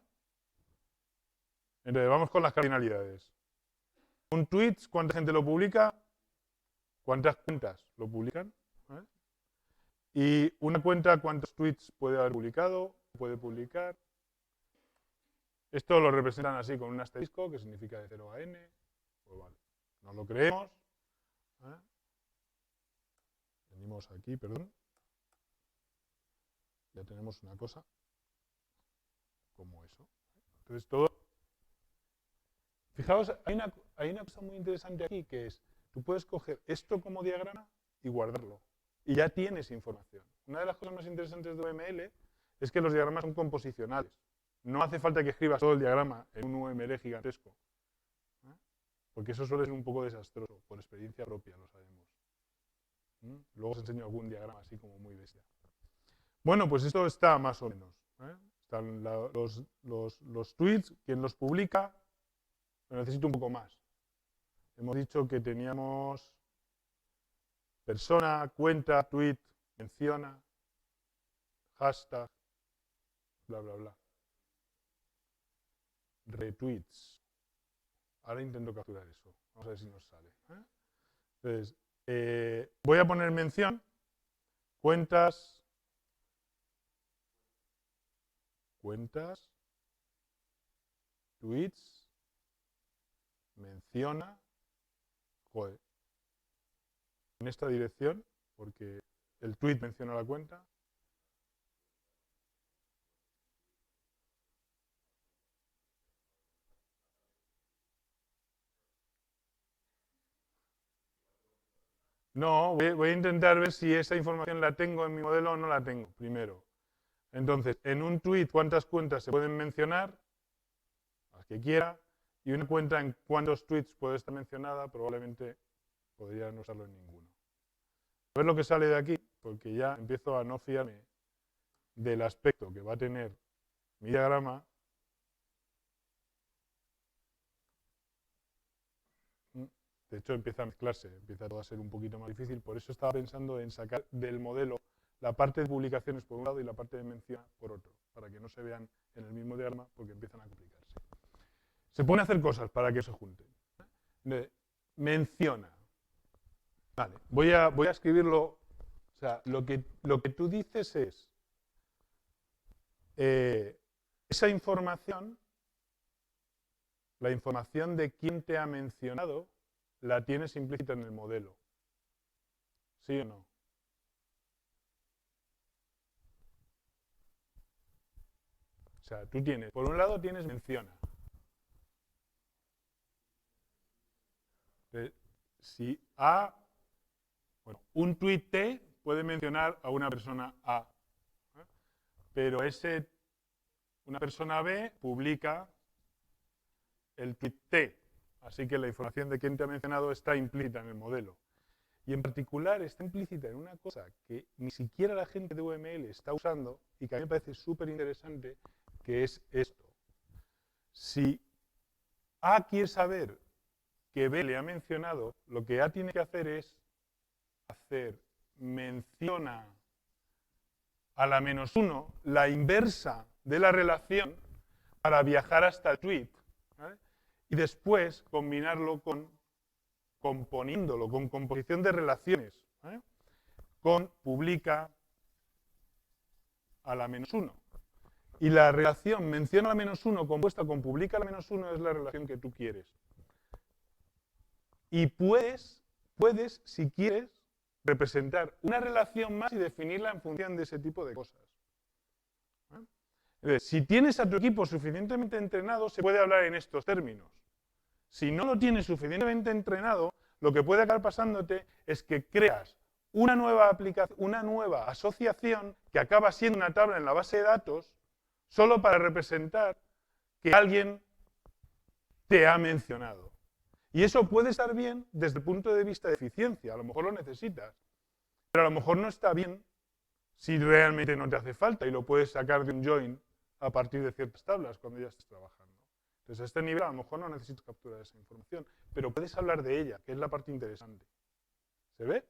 Entonces, vamos con las cardinalidades. Un tweet, ¿cuánta gente lo publica? ¿Cuántas cuentas lo publican? ¿Vale? Y una cuenta, ¿cuántos tweets puede haber publicado? ¿Puede publicar? Esto lo representan así con un asterisco, que significa de 0 a n. Pues vale, nos lo creemos. Venimos aquí, perdón. Ya tenemos una cosa como eso. Entonces todo... Fijaos, hay una cosa muy interesante aquí, que es, tú puedes coger esto como diagrama y guardarlo. Y ya tienes información. Una de las cosas más interesantes de UML es que los diagramas son composicionales. No hace falta que escribas todo el diagrama en un UML gigantesco. Porque eso suele ser un poco desastroso, por experiencia propia, lo sabemos. Luego os enseño algún diagrama así como muy bestia. Bueno, pues esto está más o menos. Están los tweets, quien los publica, pero necesito un poco más. Hemos dicho que teníamos persona, cuenta, tweet, menciona, hashtag, bla, bla, bla. Retweets. Ahora intento capturar eso. Vamos a ver si nos sale. Entonces, voy a poner mención, cuentas, tweets, menciona, joder, en esta dirección, porque el tweet menciona la cuenta. No, voy a intentar ver si esa información la tengo en mi modelo o no la tengo, primero. Entonces, en un tweet, ¿cuántas cuentas se pueden mencionar? Las que quiera. Y una cuenta en cuántos tweets puede estar mencionada, probablemente podría no usarlo en ninguno. A ver lo que sale de aquí, porque ya empiezo a no fiarme del aspecto que va a tener mi diagrama. De hecho, empieza a mezclarse, empieza todo a ser un poquito más difícil. Por eso estaba pensando en sacar del modelo la parte de publicaciones por un lado y la parte de mención por otro, para que no se vean en el mismo diagrama porque empiezan a complicarse. Se pueden hacer cosas para que se junten. Menciona. Vale, voy a escribirlo. O sea, lo que tú dices es esa información, la información de quién te ha mencionado, la tienes implícita en el modelo. ¿Sí o no? O sea, tú tienes, por un lado tienes menciona. Si A, bueno, un tweet T puede mencionar a una persona A, ¿eh? Pero una persona B publica el tweet T, así que la información de quién te ha mencionado está implícita en el modelo. Y en particular está implícita en una cosa que ni siquiera la gente de UML está usando y que a mí me parece súper interesante, que es esto. Si A quiere saber que B le ha mencionado, lo que A tiene que hacer es menciona a la -1 la inversa de la relación para viajar hasta el tweet, ¿vale? Y después combinarlo componiéndolo con composición de relaciones, ¿vale? Con publica a la -1. Y la relación menciona a la -1 compuesta con publica a la -1 es la relación que tú quieres. Y puedes, si quieres, representar una relación más y definirla en función de ese tipo de cosas. Si tienes a tu equipo suficientemente entrenado, se puede hablar en estos términos. Si no lo tienes suficientemente entrenado, lo que puede acabar pasándote es que creas una nueva aplicación, una nueva asociación que acaba siendo una tabla en la base de datos solo para representar que alguien te ha mencionado. Y eso puede estar bien desde el punto de vista de eficiencia, a lo mejor lo necesitas, pero a lo mejor no está bien si realmente no te hace falta y lo puedes sacar de un join a partir de ciertas tablas cuando ya estés trabajando. Entonces, a este nivel a lo mejor no necesitas capturar esa información, pero puedes hablar de ella, que es la parte interesante. ¿Se ve?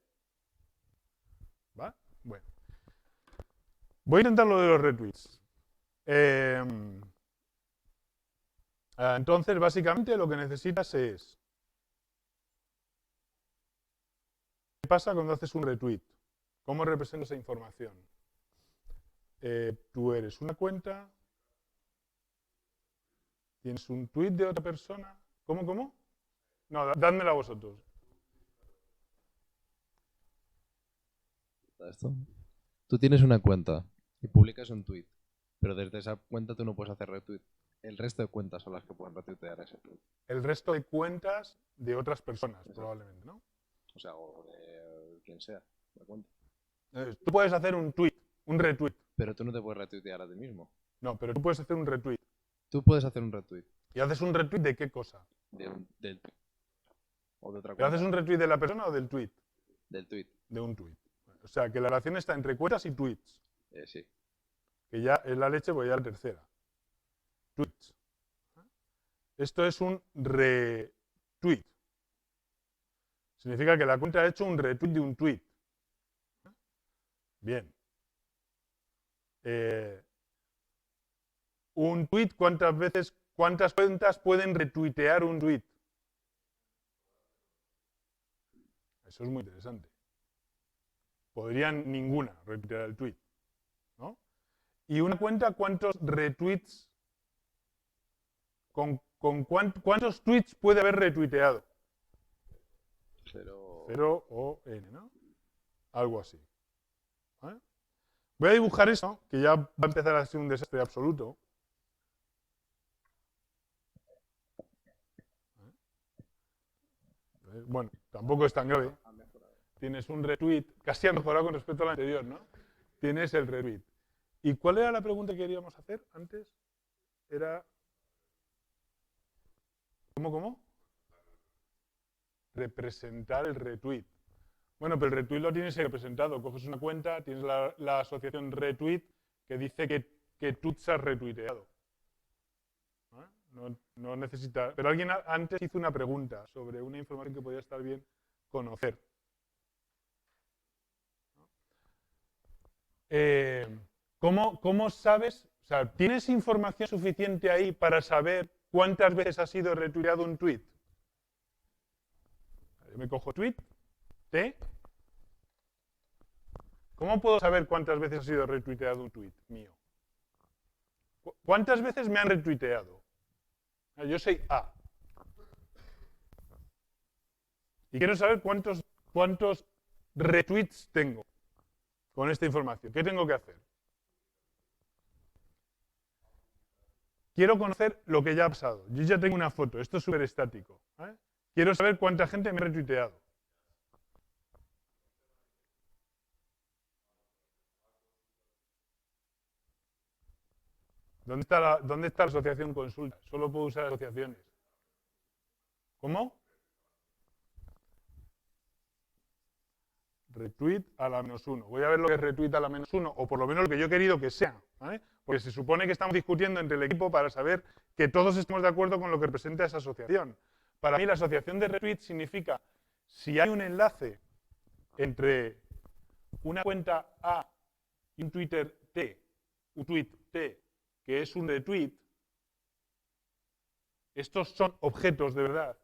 ¿Va? Bueno. Voy a intentar lo de los retweets. Entonces, básicamente lo que necesitas es... ¿Qué pasa cuando haces un retweet? ¿Cómo representas esa información? Tú eres una cuenta, tienes un tweet de otra persona. ¿Cómo? No, dádmela vosotros. Esto. Tú tienes una cuenta y publicas un tweet, pero desde esa cuenta tú no puedes hacer retweet. El resto de cuentas son las que pueden retuitear ese tweet. El resto de cuentas de otras personas, Exacto. Probablemente, ¿no? O sea, o de quien sea, la cuenta. Tú puedes hacer un tweet, un retweet. Pero tú no te puedes retuitear a ti mismo. No, pero tú puedes hacer un retweet. Tú puedes hacer un retweet ¿Y haces un retweet de qué cosa? del tweet. O de otra ¿Pero cuenta. haces un retweet de la persona o del tweet? Del tweet. De un tweet. O sea, que la relación está entre cuentas y tweets. Sí. Que ya es la leche, voy a la tercera. Tweets. Esto es un retweet. Significa que la cuenta ha hecho un retweet de un tweet. Bien. Un tweet, ¿cuántas cuentas pueden retuitear un tweet? Eso es muy interesante. Podrían ninguna retuitear el tweet, ¿no? Y una cuenta, ¿cuántos retweets? ¿Cuántos tweets puede haber retuiteado? 0 o n, ¿no? Algo así. ¿Vale? Voy a dibujar eso, que ya va a empezar a ser un desastre absoluto. Bueno, tampoco es tan grave. Tienes un retweet, casi ha mejorado con respecto al anterior, ¿no? Tienes el retweet. ¿Y cuál era la pregunta que queríamos hacer antes? Era... ¿Cómo? Representar el retweet. Bueno, pero el retweet lo tienes ahí representado. Coges una cuenta, tienes la asociación retweet que dice que tweets has retuiteado. No necesita. Pero alguien antes hizo una pregunta sobre una información que podría estar bien conocer. ¿Cómo sabes? O sea, ¿tienes información suficiente ahí para saber cuántas veces ha sido retuiteado un tweet? Yo me cojo tweet, T. ¿Cómo puedo saber cuántas veces ha sido retuiteado un tweet mío? ¿Cuántas veces me han retuiteado? Yo soy A. Y quiero saber cuántos retweets tengo con esta información. ¿Qué tengo que hacer? Quiero conocer lo que ya ha pasado. Yo ya tengo una foto. Esto es súper estático. Quiero saber cuánta gente me ha retuiteado. ¿Dónde está la asociación consulta? Solo puedo usar asociaciones. ¿Cómo? Retweet a la -1. Voy a ver lo que es retweet a la -1, o por lo menos lo que yo he querido que sea. ¿Vale? Porque se supone que estamos discutiendo entre el equipo para saber que todos estamos de acuerdo con lo que representa esa asociación. Para mí la asociación de retweet significa si hay un enlace entre una cuenta A y un Twitter T, un tweet T, que es un retweet, estos son objetos de verdad.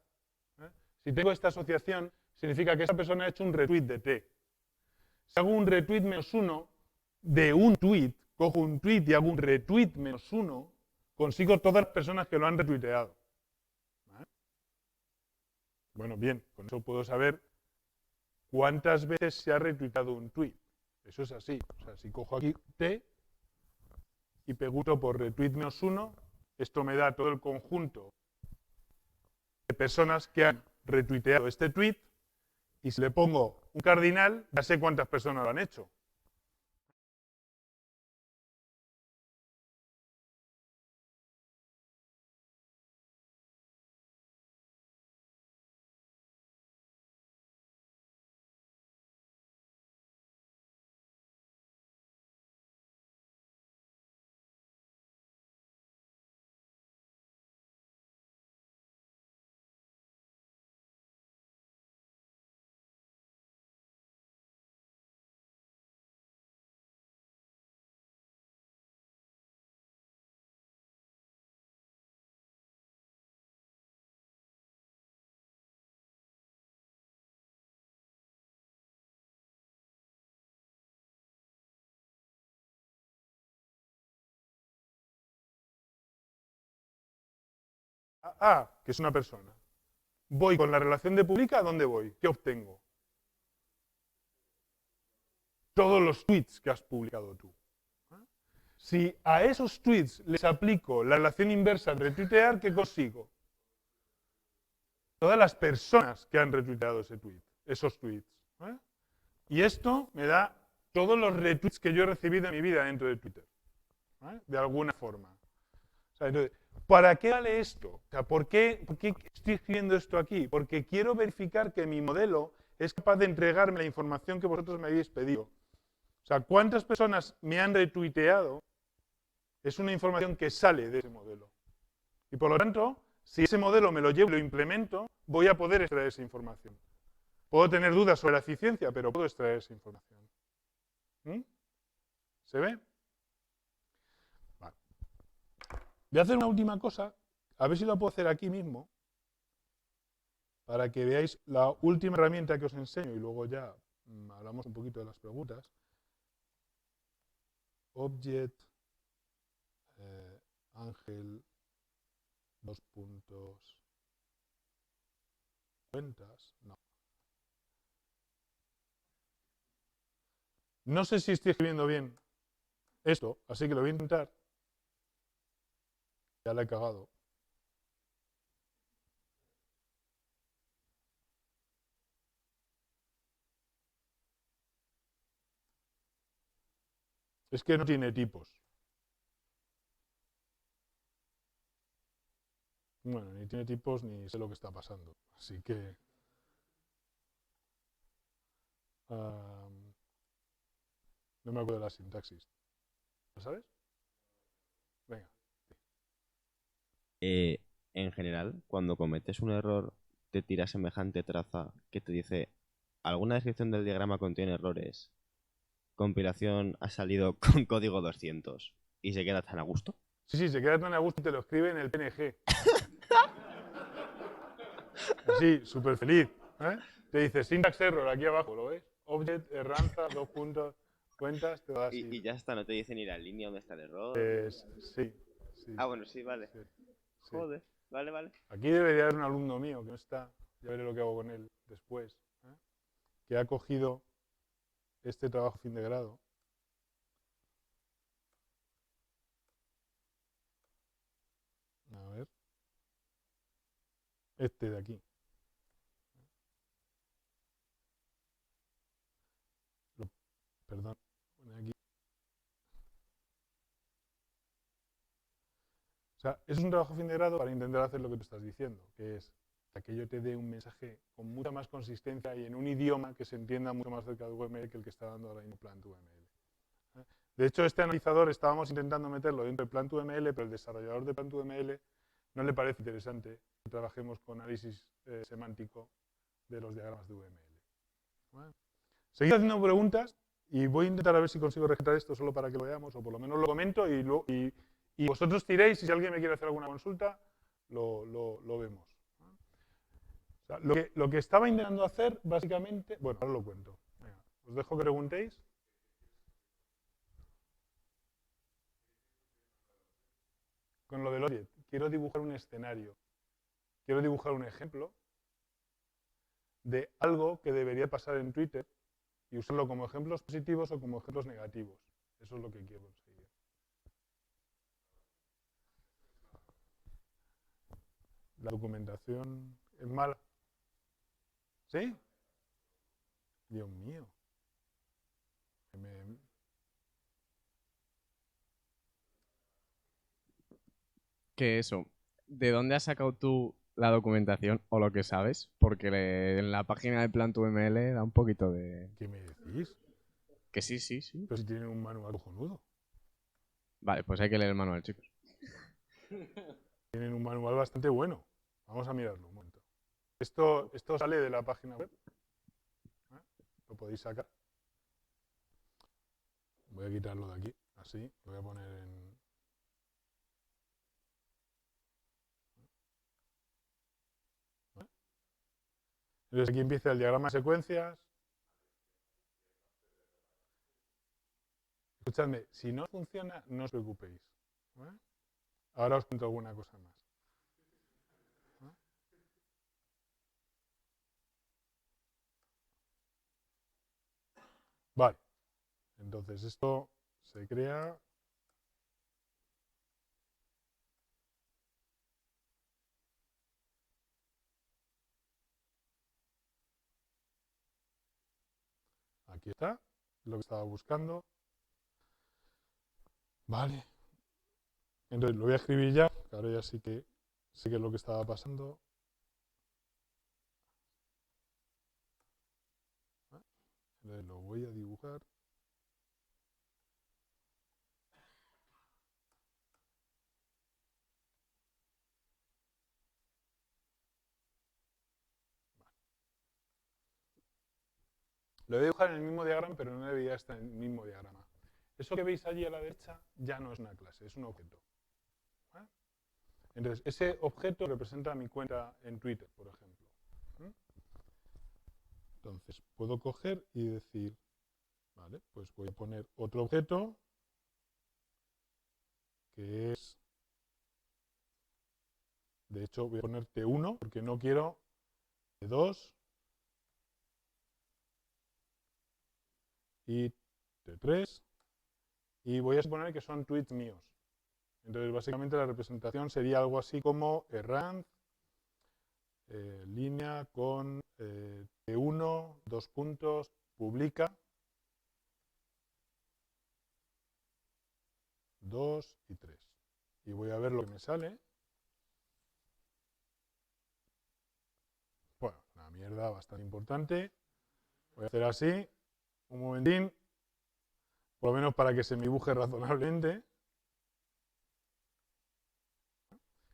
Si tengo esta asociación, significa que esa persona ha hecho un retweet de T. Si hago un retweet -1 de un tweet, cojo un tweet y hago un retweet -1, consigo todas las personas que lo han retuiteado. ¿Vale? Bueno, bien, con eso puedo saber cuántas veces se ha retuiteado un tweet. Eso es así. O sea, si cojo aquí T y pregunto por retweet -1, esto me da todo el conjunto de personas que han retuiteado este tweet, y si le pongo un cardinal, ya sé cuántas personas lo han hecho. A, que es una persona. Voy con la relación de publica, ¿a dónde voy? ¿Qué obtengo? Todos los tweets que has publicado tú. Si a esos tweets les aplico la relación inversa de retuitear, ¿qué consigo? Todas las personas que han retuiteado esos tweets. Y esto me da todos los retweets que yo he recibido en mi vida dentro de Twitter. De alguna forma. O sea, entonces, ¿para qué vale esto? O sea, ¿por qué estoy escribiendo esto aquí? Porque quiero verificar que mi modelo es capaz de entregarme la información que vosotros me habéis pedido. O sea, ¿cuántas personas me han retuiteado? Es una información que sale de ese modelo. Y por lo tanto, si ese modelo me lo llevo y lo implemento, voy a poder extraer esa información. Puedo tener dudas sobre la eficiencia, pero puedo extraer esa información. ¿Se ve? Vale. Voy a hacer una última cosa, a ver si lo puedo hacer aquí mismo, para que veáis la última herramienta que os enseño y luego ya hablamos un poquito de las preguntas. Object, Ángel, 2 puntos, cuentas, no. No sé si estoy escribiendo bien esto, así que lo voy a intentar. Ya la he cagado. Es que no tiene tipos. Bueno, ni tiene tipos ni sé lo que está pasando. Así que... no me acuerdo de la sintaxis. ¿Lo sabes? Venga. En general, cuando cometes un error, te tira semejante traza que te dice, alguna descripción del diagrama contiene errores. Compilación ha salido con código 200 y se queda tan a gusto. Sí, sí, se queda tan a gusto y te lo escribe en el PNG. Así, súper feliz. ¿Eh? Te dice syntax error aquí abajo, ¿lo ves? Object, erranza, dos puntos, cuentas, te va así. Y ya está, no te dice ni la línea donde está el error. Sí, sí. Ah, bueno, sí, vale. Sí, sí. Joder, vale, vale. Aquí debería haber un alumno mío que no está, ya veré lo que hago con él después, ¿eh? Que ha cogido este trabajo fin de grado. A ver. Este de aquí. Perdón. Pone aquí. O sea, es un trabajo fin de grado para intentar hacer lo que tú estás diciendo, que es que yo te dé un mensaje con mucha más consistencia y en un idioma que se entienda mucho más cerca de VML que el que está dando ahora mismo Plant2ML. ¿Eh? De hecho, este analizador estábamos intentando meterlo dentro de Plant2ML, pero el desarrollador de Plant2ML no le parece interesante que trabajemos con análisis semántico de los diagramas de VML. ¿Vale? Seguid haciendo preguntas y voy a intentar a ver si consigo registrar esto solo para que lo veamos, o por lo menos lo comento y vosotros tiréis y si alguien me quiere hacer alguna consulta, lo vemos. O sea, lo que estaba intentando hacer, básicamente... Bueno, ahora lo cuento. Venga, os dejo que preguntéis. Con lo del object, quiero dibujar un escenario. Quiero dibujar un ejemplo de algo que debería pasar en Twitter y usarlo como ejemplos positivos o como ejemplos negativos. Eso es lo que quiero conseguir. La documentación es mala. ¿Sí? Dios mío. Que eso, ¿de dónde has sacado tú la documentación o lo que sabes? Porque en la página de Plant2ML da un poquito de... ¿Qué me decís? Que sí, sí, sí. Pero si tienen un manual cojonudo. Vale, pues hay que leer el manual, chicos. Tienen un manual bastante bueno. Vamos a mirarlo un momento. Esto sale de la página web. ¿Eh? Lo podéis sacar. Voy a quitarlo de aquí. Así. Lo voy a poner en... ¿Eh? Entonces aquí empieza el diagrama de secuencias. Escuchadme, si no funciona, no os preocupéis. ¿Eh? Ahora os cuento alguna cosa más. ¿Eh? Vale. Entonces esto se crea... Aquí está, lo que estaba buscando. Vale. Entonces lo voy a escribir ya, que ahora ya sí que es lo que estaba pasando. Entonces lo voy a dibujar. Lo voy a dibujar en el mismo diagrama, pero no debería estar en el mismo diagrama. Eso que veis allí a la derecha ya no es una clase, es un objeto. ¿Vale? Entonces, ese objeto representa mi cuenta en Twitter, por ejemplo. Entonces, puedo coger y decir, vale, pues voy a poner otro objeto, que es, de hecho, voy a poner T1, porque no quiero T2 y T3, y voy a suponer que son tweets míos. Entonces, básicamente la representación sería algo así como errand, línea con T1, dos puntos, publica, 2 y 3. Y voy a ver lo que me sale. mierda bastante importante. Voy a hacer así, un momentín, por lo menos para que se me dibuje razonablemente.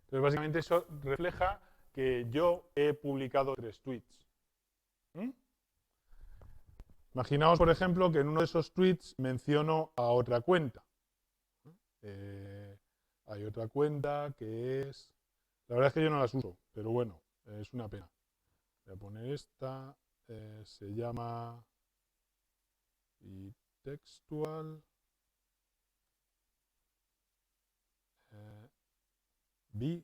Entonces, básicamente eso refleja que yo he publicado 3 tweets. ¿Mm? Imaginaos, por ejemplo, que en uno de esos tweets menciono a otra cuenta. Hay otra cuenta que es... La verdad es que yo no las uso, pero bueno, es una pena. Voy a poner esta, se llama bitextual b.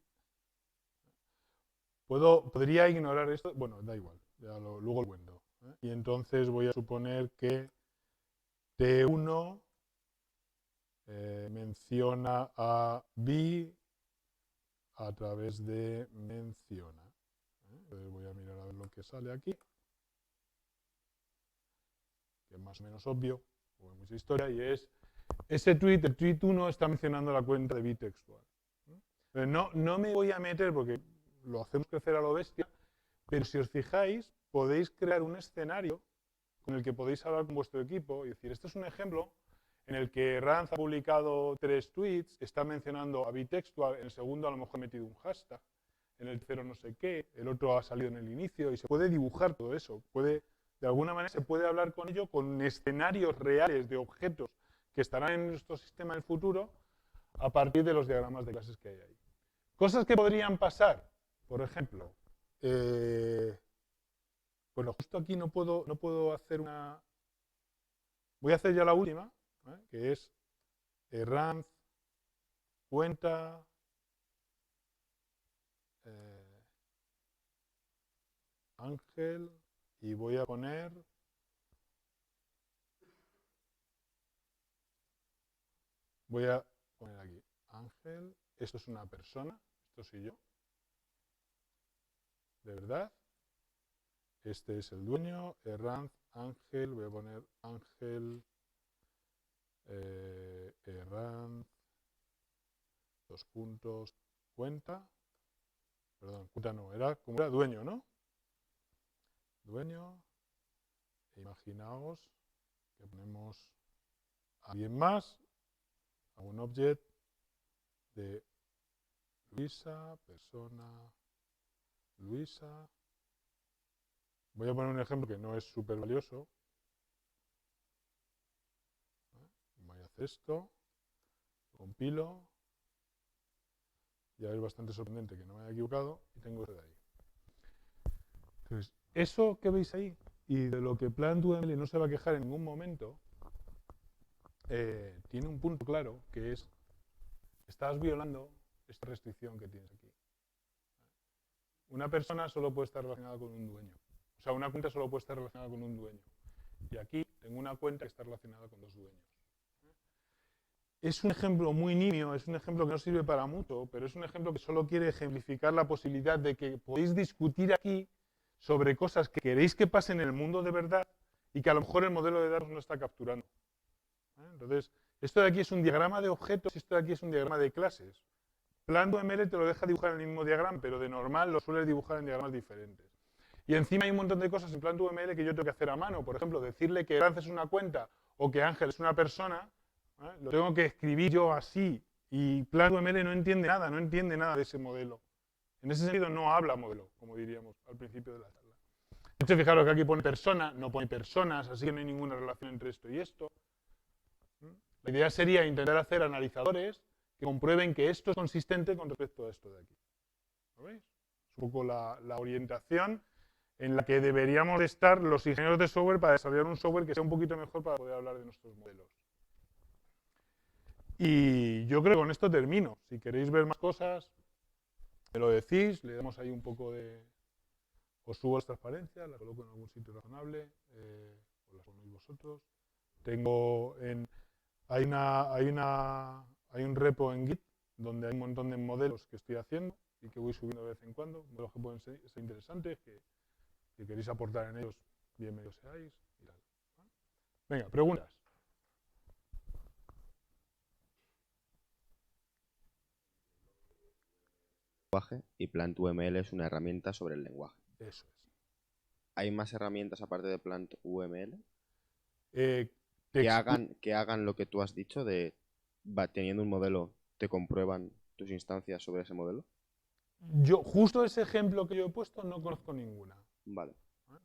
Podría ignorar esto, bueno, da igual, luego lo cuento. Y entonces voy a suponer que T1 menciona a B a través de menciona. Entonces voy a mirar a ver lo que sale aquí, que es más o menos obvio, o hay mucha historia, y es ese tweet, el tweet 1 está mencionando la cuenta de bitextual. No me voy a meter porque lo hacemos crecer a lo bestia, pero si os fijáis, podéis crear un escenario con el que podéis hablar con vuestro equipo y decir, este es un ejemplo en el que Ranz ha publicado 3 tweets, está mencionando a bitextual, en el segundo a lo mejor ha metido un hashtag, en el tercero no sé qué, el otro ha salido en el inicio, y se puede dibujar todo eso, de alguna manera se puede hablar con ello con escenarios reales de objetos que estarán en nuestro sistema en el futuro a partir de los diagramas de clases que hay ahí. Cosas que podrían pasar, por ejemplo, bueno, justo aquí no puedo hacer una... Voy a hacer ya la última, que es Ranz, cuenta, Ángel, y voy a poner... Voy a poner aquí, Ángel, esto es una persona, esto soy yo, de verdad. Este es el dueño, Ranz, Ángel, voy a poner Ángel, Ranz, 2 puntos, cuenta, perdón, cuenta no, como era dueño, ¿no? Dueño, imaginaos que ponemos a alguien más, a un objeto de Luisa, persona, Luisa. Voy a poner un ejemplo que no es súper valioso. Voy a hacer esto, compilo, ya es bastante sorprendente que no me haya equivocado, y tengo esto de ahí. Entonces, eso que veis ahí, y de lo que Plant2ML no se va a quejar en ningún momento, tiene un punto claro, que es, estás violando esta restricción que tienes aquí. Una persona solo puede estar relacionada con un dueño. O sea, una cuenta solo puede estar relacionada con un dueño. Y aquí tengo una cuenta que está relacionada con 2 dueños. Es un ejemplo muy nimio, es un ejemplo que no sirve para mucho, pero es un ejemplo que solo quiere ejemplificar la posibilidad de que podéis discutir aquí sobre cosas que queréis que pasen en el mundo de verdad y que a lo mejor el modelo de datos no está capturando. Entonces, esto de aquí es un diagrama de objetos y esto de aquí es un diagrama de clases. Plant2ML te lo deja dibujar en el mismo diagrama, pero de normal lo suele dibujar en diagramas diferentes. Y encima hay un montón de cosas en Plant2ML que yo tengo que hacer a mano. Por ejemplo, decirle que Ranz es una cuenta o que Ángel es una persona, lo tengo que escribir yo así. Y Plant2ML no entiende nada de ese modelo. En ese sentido no habla modelo, como diríamos al principio de la charla. De hecho, fijaros que aquí pone persona, no pone personas, así que no hay ninguna relación entre esto y esto. La idea sería intentar hacer analizadores que comprueben que esto es consistente con respecto a esto de aquí. ¿Lo veis? Es un poco la orientación en la que deberíamos estar los ingenieros de software para desarrollar un software que sea un poquito mejor para poder hablar de nuestros modelos. Y yo creo que con esto termino. Si queréis ver más cosas, me lo decís, le damos ahí un poco de... Os subo las transparencias, las coloco en algún sitio razonable, o las ponéis vosotros. Hay un repo en Git donde hay un montón de modelos que estoy haciendo y que voy subiendo de vez en cuando, modelos que pueden ser interesantes, que si queréis aportar en ellos, bienvenidos seáis. Y tal. Venga, preguntas. Y Plant2ML es una herramienta sobre el lenguaje. Eso es. ¿hay más herramientas aparte de Plant UML Eh, te que expli- hagan lo que tú has dicho de teniendo un modelo, te comprueban tus instancias sobre ese modelo? Yo, justo ese ejemplo que yo he puesto, no conozco ninguna. Vale.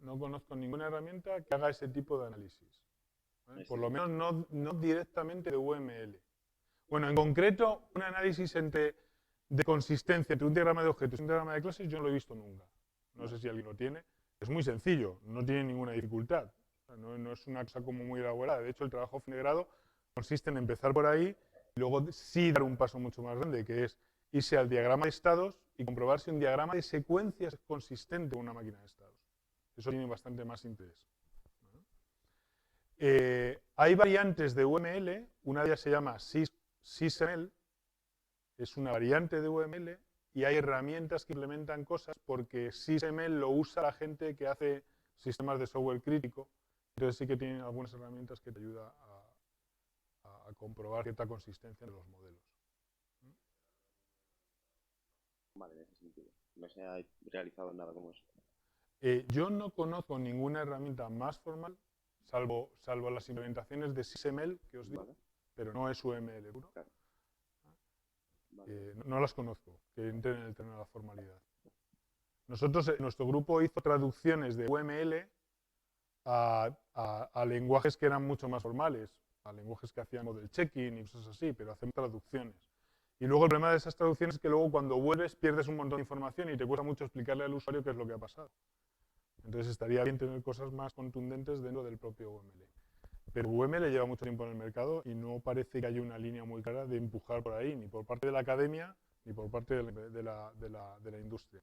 No conozco ninguna herramienta que haga ese tipo de análisis. Es Por lo decir, menos no directamente de UML. Bueno, en concreto, un análisis de consistencia entre un diagrama de objetos y un diagrama de clases yo no lo he visto nunca. No sé si alguien lo tiene. Es muy sencillo, no tiene ninguna dificultad. O sea, no es una cosa como muy elaborada. De hecho, el trabajo fin de grado consiste en empezar por ahí y luego sí dar un paso mucho más grande, que es irse al diagrama de estados y comprobar si un diagrama de secuencias es consistente con una máquina de estados. Eso tiene bastante más interés. Hay variantes de UML, una de ellas se llama SysML, es una variante de UML, y hay herramientas que implementan cosas porque SysML lo usa la gente que hace sistemas de software crítico, entonces sí que tienen algunas herramientas que te ayudan a comprobar cierta consistencia de los modelos. vale, en ese sentido. No se ha realizado nada como eso. Yo no conozco ninguna herramienta más formal, salvo las implementaciones de SysML que os digo, Vale, pero no es UML puro. claro. Vale. No las conozco, que entren en el terreno de la formalidad. Nosotros, nuestro grupo hizo traducciones de UML a lenguajes que eran mucho más formales, a lenguajes que hacían model checking y cosas así, pero hacemos traducciones. Y luego el problema de esas traducciones es que luego cuando vuelves pierdes un montón de información y te cuesta mucho explicarle al usuario qué es lo que ha pasado. Entonces estaría bien tener cosas más contundentes dentro del propio UML. Pero UML lleva mucho tiempo en el mercado y no parece que haya una línea muy clara de empujar por ahí, ni por parte de la academia, ni por parte de la industria.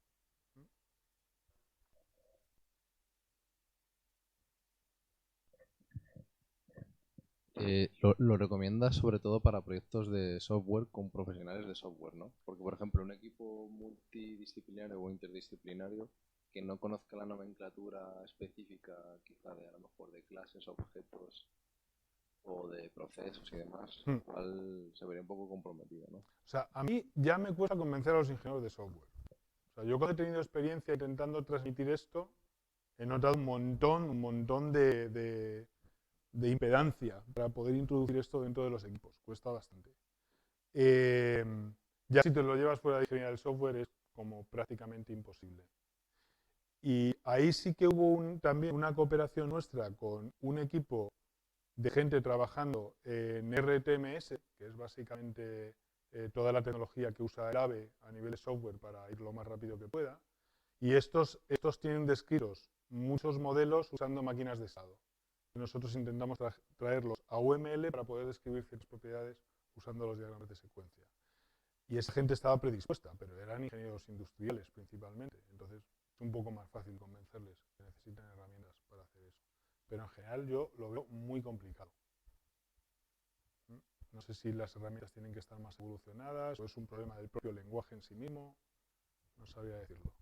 Lo recomiendas sobre todo para proyectos de software con profesionales de software, ¿no? Porque, por ejemplo, un equipo multidisciplinario o interdisciplinario que no conozca la nomenclatura específica, quizá de a lo mejor de clases, objetos o de procesos y demás, Hmm. igual se vería un poco comprometido, ¿no? O sea, a mí ya me cuesta convencer a los ingenieros de software. O sea, yo cuando he tenido experiencia intentando transmitir esto, he notado un montón de impedancia para poder introducir esto dentro de los equipos. Cuesta bastante. Eh, ya si te lo llevas fuera de ingeniería del software es como prácticamente imposible. Y ahí sí que hubo también una cooperación nuestra con un equipo de gente trabajando en RTMS, que es básicamente toda la tecnología que usa el AVE a nivel de software para ir lo más rápido que pueda. Y estos tienen descritos muchos modelos usando máquinas de estado. Nosotros intentamos traerlos a UML para poder describir ciertas propiedades usando los diagramas de secuencia. Y esa gente estaba predispuesta, pero eran ingenieros industriales principalmente. Entonces es un poco más fácil convencerles que necesitan herramientas para hacer eso. Pero en general yo lo veo muy complicado. No sé si las herramientas tienen que estar más evolucionadas o es un problema del propio lenguaje en sí mismo. No sabría decirlo.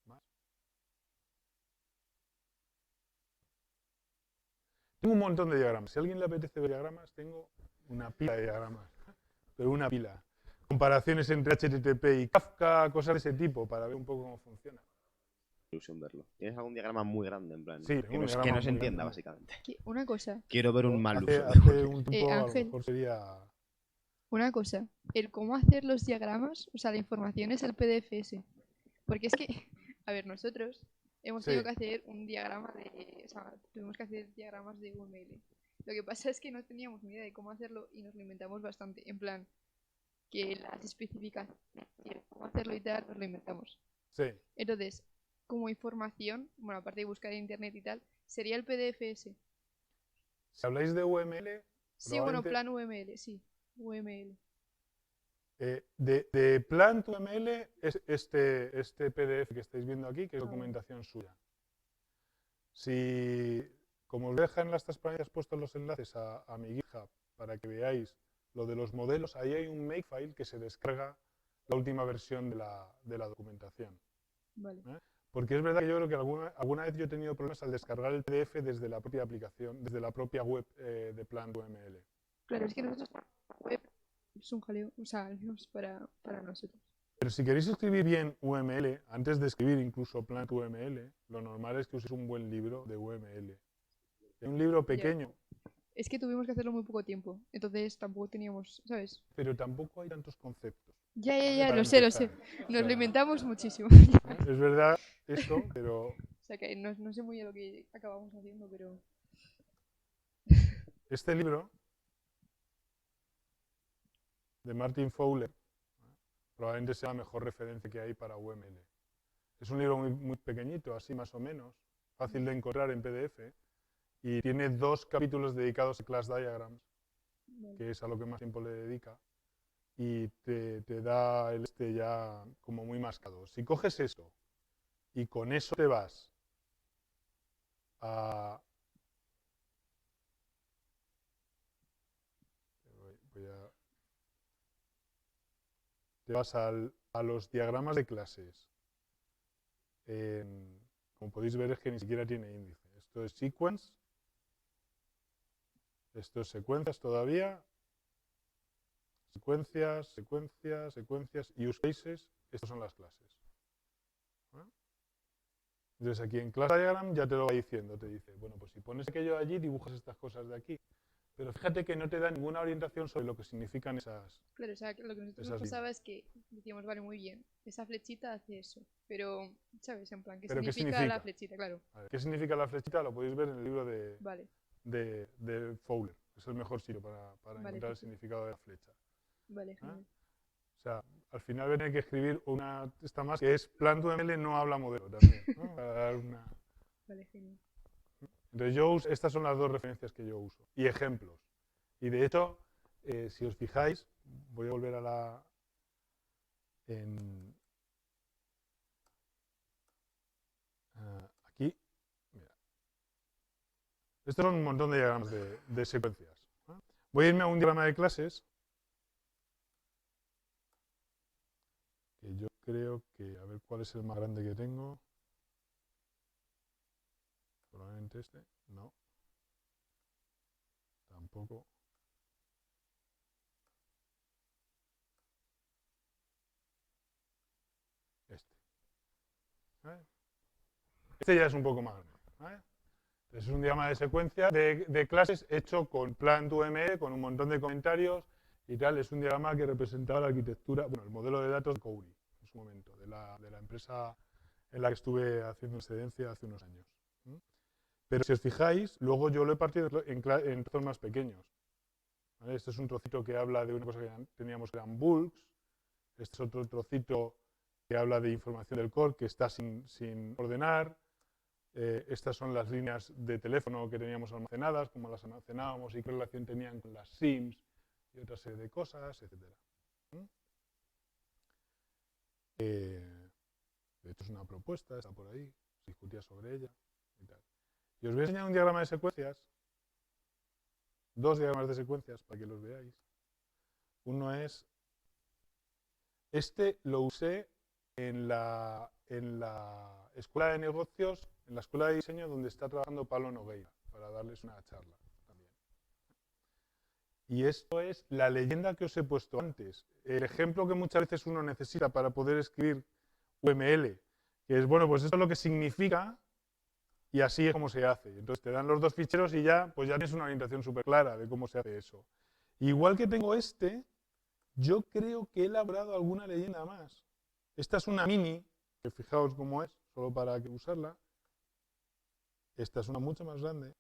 ¿Más? Tengo un montón de diagramas. Si a alguien le apetece ver diagramas, tengo una pila de diagramas. Pero una pila. Comparaciones entre HTTP y Kafka, cosas de ese tipo, para ver un poco cómo funciona. Ilusión verlo. ¿Tienes algún diagrama muy grande, en plan? Sí, tengo un Que diagrama no se muy entienda, grande. básicamente. Una cosa, Quiero ver un Yo mal hace, uso. hace un tiempo a lo Ángel. mejor sería... una cosa. El cómo hacer los diagramas, o sea, la información es el PDFs. Porque es que, a ver, nosotros hemos Sí, tenido que hacer un diagrama de... O sea, tuvimos que hacer diagramas de UML. Lo que pasa es que no teníamos ni idea de cómo hacerlo y nos lo inventamos bastante. En plan, que las especificaciones, cómo hacerlo y tal, nos lo inventamos. sí. Entonces, como información, bueno, aparte de buscar en internet y tal, sería el PDFs. Si habláis de UML, Sí, bueno, probablemente plan UML, sí. UML. de Plant UML es este PDF que estáis viendo aquí, que es Ah, vale. documentación suya. Si, como os dejan en las transparencias puestos los enlaces a mi GitHub para que veáis lo de los modelos, ahí hay un makefile que se descarga la última versión de la documentación. Vale. Porque es verdad que yo creo que alguna vez yo he tenido problemas al descargar el PDF desde la propia aplicación, desde la propia web de Plant UML. Claro, es que nosotros la web es un jaleo, o sea, al menos para nosotros. Pero si queréis escribir bien UML, antes de escribir incluso Plant UML, lo normal es que uséis un buen libro de UML. Un libro pequeño, Es que tuvimos que hacerlo muy poco tiempo, entonces tampoco teníamos, ¿sabes? pero tampoco hay tantos conceptos. Ya, ¿vale? ya, Para lo sé, lo sé. empezar. O Nos lo sea, inventamos muchísimo. es verdad eso, pero O sea que no sé muy bien lo que acabamos haciendo, pero... este libro de Martin Fowler probablemente sea la mejor referencia que hay para UML. Es un libro muy pequeñito, así más o menos, fácil de encontrar en PDF, y tiene 2 capítulos dedicados a Class Diagrams, Vale. que es a lo que más tiempo le dedica, y te da el ya como muy mascado. Si coges eso y con eso te vas a... te vas a los diagramas de clases. Como podéis ver es que ni siquiera tiene índice. Esto es sequence, esto es secuencias todavía, secuencias, secuencias, secuencias, use cases, estas son las clases. ¿Vale? Entonces aquí en Class Diagram ya te lo va diciendo, te dice, bueno, pues si pones aquello allí, dibujas estas cosas de aquí. Pero fíjate que no te da ninguna orientación sobre lo que significan esas... Claro, o sea, lo que a nosotros nos esas pasaba líneas. es que decíamos, vale, muy bien, esa flechita hace eso, pero, ¿sabes? En plan, ¿qué ¿Pero qué significa la significa? flechita? Claro, A ver, ¿qué significa la flechita? Lo podéis ver en el libro vale, de Fowler. Es el mejor sitio para vale, encontrar el perfecto. significado de la flecha. Vale, ¿eh? genial. O sea, al final voy a tener que escribir esta más, que es Plant UML no habla modelo también, ¿no? Para dar una... Vale, genial. Entonces estas son las 2 referencias que yo uso. Y ejemplos. Y de hecho, si os fijáis, voy a volver a la... aquí, mira. Estos son un montón de diagramas de secuencias. ¿no? Voy a irme a un diagrama de clases que yo creo que, a ver cuál es el más grande que tengo. Probablemente este, no. Tampoco. Este. ¿vale? Este ya es un poco más grande. ¿vale? Es un diagrama de secuencia de clases hecho con Plant UML, con un montón de comentarios y tal. Es un diagrama que representaba la arquitectura, bueno, el modelo de datos de Cowry en su momento, de la empresa en la que estuve haciendo excedencia hace unos años. Pero si os fijáis, luego yo lo he partido en trozos más pequeños. ¿vale? Este es un trocito que habla de una cosa que teníamos que eran bulks. Este es otro trocito que habla de información del core que está sin ordenar. Estas son las líneas de teléfono que teníamos almacenadas, cómo las almacenábamos y qué relación tenían con las SIMs y otra serie de cosas, etc. De hecho es una propuesta, está por ahí, se discutía sobre ella y tal. Y os voy a enseñar un diagrama de secuencias, 2 diagramas de secuencias para que los veáis. Uno es, este lo usé en la escuela de negocios, en la escuela de diseño donde está trabajando Pablo Nogueira, para darles una charla también. Y esto es la leyenda que os he puesto antes. El ejemplo que muchas veces uno necesita para poder escribir UML, que es, bueno, pues esto es lo que significa y así es como se hace. Entonces te dan los 2 ficheros y ya, pues ya tienes una orientación súper clara de cómo se hace eso. Igual que tengo este, yo creo que he elaborado alguna leyenda más. Esta es una mini, que fijaos cómo es, solo para usarla. Esta es una mucho más grande.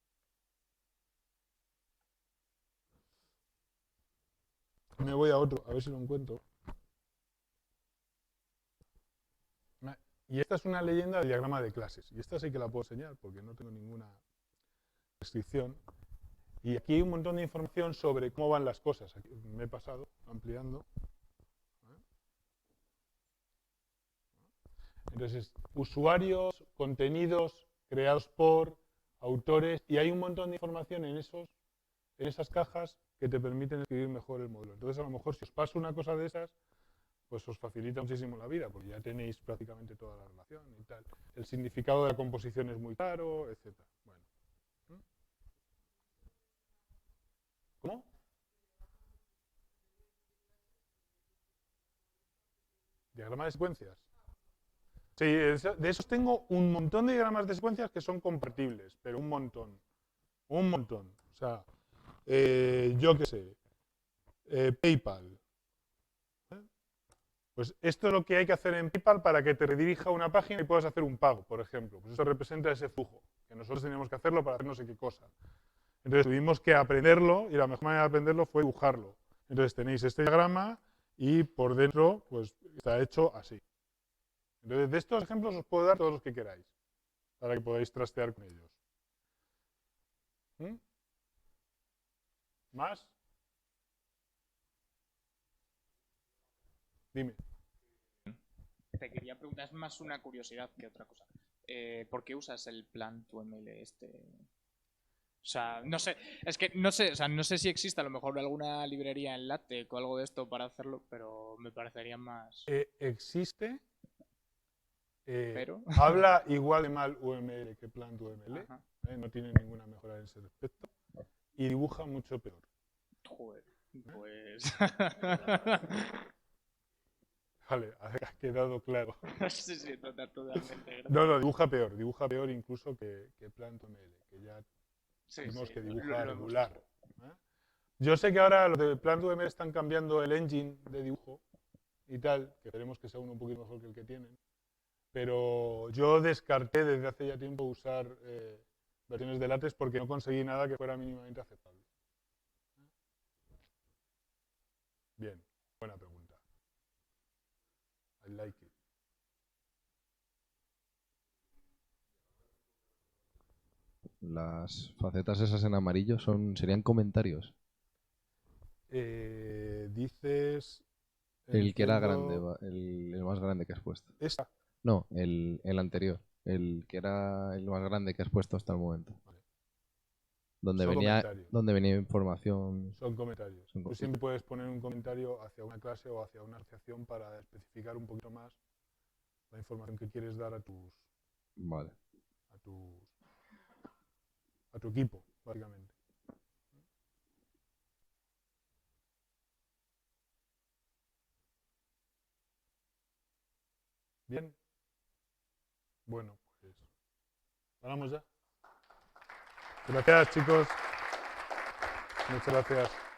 Me voy a otro, a ver si lo encuentro. Y esta es una leyenda del diagrama de clases. Y esta sí que la puedo enseñar porque no tengo ninguna restricción. Y aquí hay un montón de información sobre cómo van las cosas. Aquí me he pasado ampliando. Entonces, usuarios, contenidos creados por autores, y hay un montón de información en esas cajas que te permiten escribir mejor el modelo. Entonces, a lo mejor si os paso una cosa de esas, pues os facilita muchísimo la vida, porque ya tenéis prácticamente toda la relación y tal. El significado de la composición es muy claro, etc. Bueno. ¿Cómo? Diagrama de secuencias. Sí, de esos tengo un montón de diagramas de secuencias que son compatibles, pero un montón. Un montón. O sea, yo qué sé, PayPal. Pues esto es lo que hay que hacer en PayPal para que te redirija a una página y puedas hacer un pago, por ejemplo. Pues eso representa ese flujo, que nosotros teníamos que hacerlo para hacer no sé qué cosa. Entonces tuvimos que aprenderlo y la mejor manera de aprenderlo fue dibujarlo. Entonces tenéis este diagrama y por dentro pues está hecho así. Entonces de estos ejemplos os puedo dar todos los que queráis para que podáis trastear con ellos. ¿Mm? ¿Más? Dime. Te quería preguntar, es más una curiosidad que otra cosa. ¿Por qué usas el Plant2ML este? O sea, no sé, es que no sé, o sea, no sé si existe a lo mejor alguna librería en LaTeX o algo de esto para hacerlo, pero me parecería más. Existe. Pero. Habla igual de mal UML que Plant2ML. Ajá. No tiene ninguna mejora en ese respecto. Y dibuja mucho peor. Joder, pues. Vale, ha quedado claro. Sí, sí, totalmente. No, dibuja peor incluso que Plant2ML, que ya Sí, vimos sí, que lo dibuja hemos regular. visto. ¿Eh? Yo sé que ahora los de Plant2ML están cambiando el engine de dibujo y tal, que esperemos que sea uno un poquito mejor que el que tienen, pero yo descarté desde hace ya tiempo usar versiones de LaTeX porque no conseguí nada que fuera mínimamente aceptable. Bien, buena pregunta. I like it. Las facetas esas en amarillo serían comentarios. Dices... El que era entiendo, grande, el más grande que has puesto. Esa. No, el anterior. El que era el más grande que has puesto hasta el momento. Vale. Donde Son venía, comentarios. donde venía información. Son comentarios. Son Tú siempre puedes poner un comentario hacia una clase o hacia una asociación para especificar un poquito más la información que quieres dar a Vale. tu equipo, básicamente. Bien. Bueno, pues paramos ya. Gracias, chicos. Muchas gracias.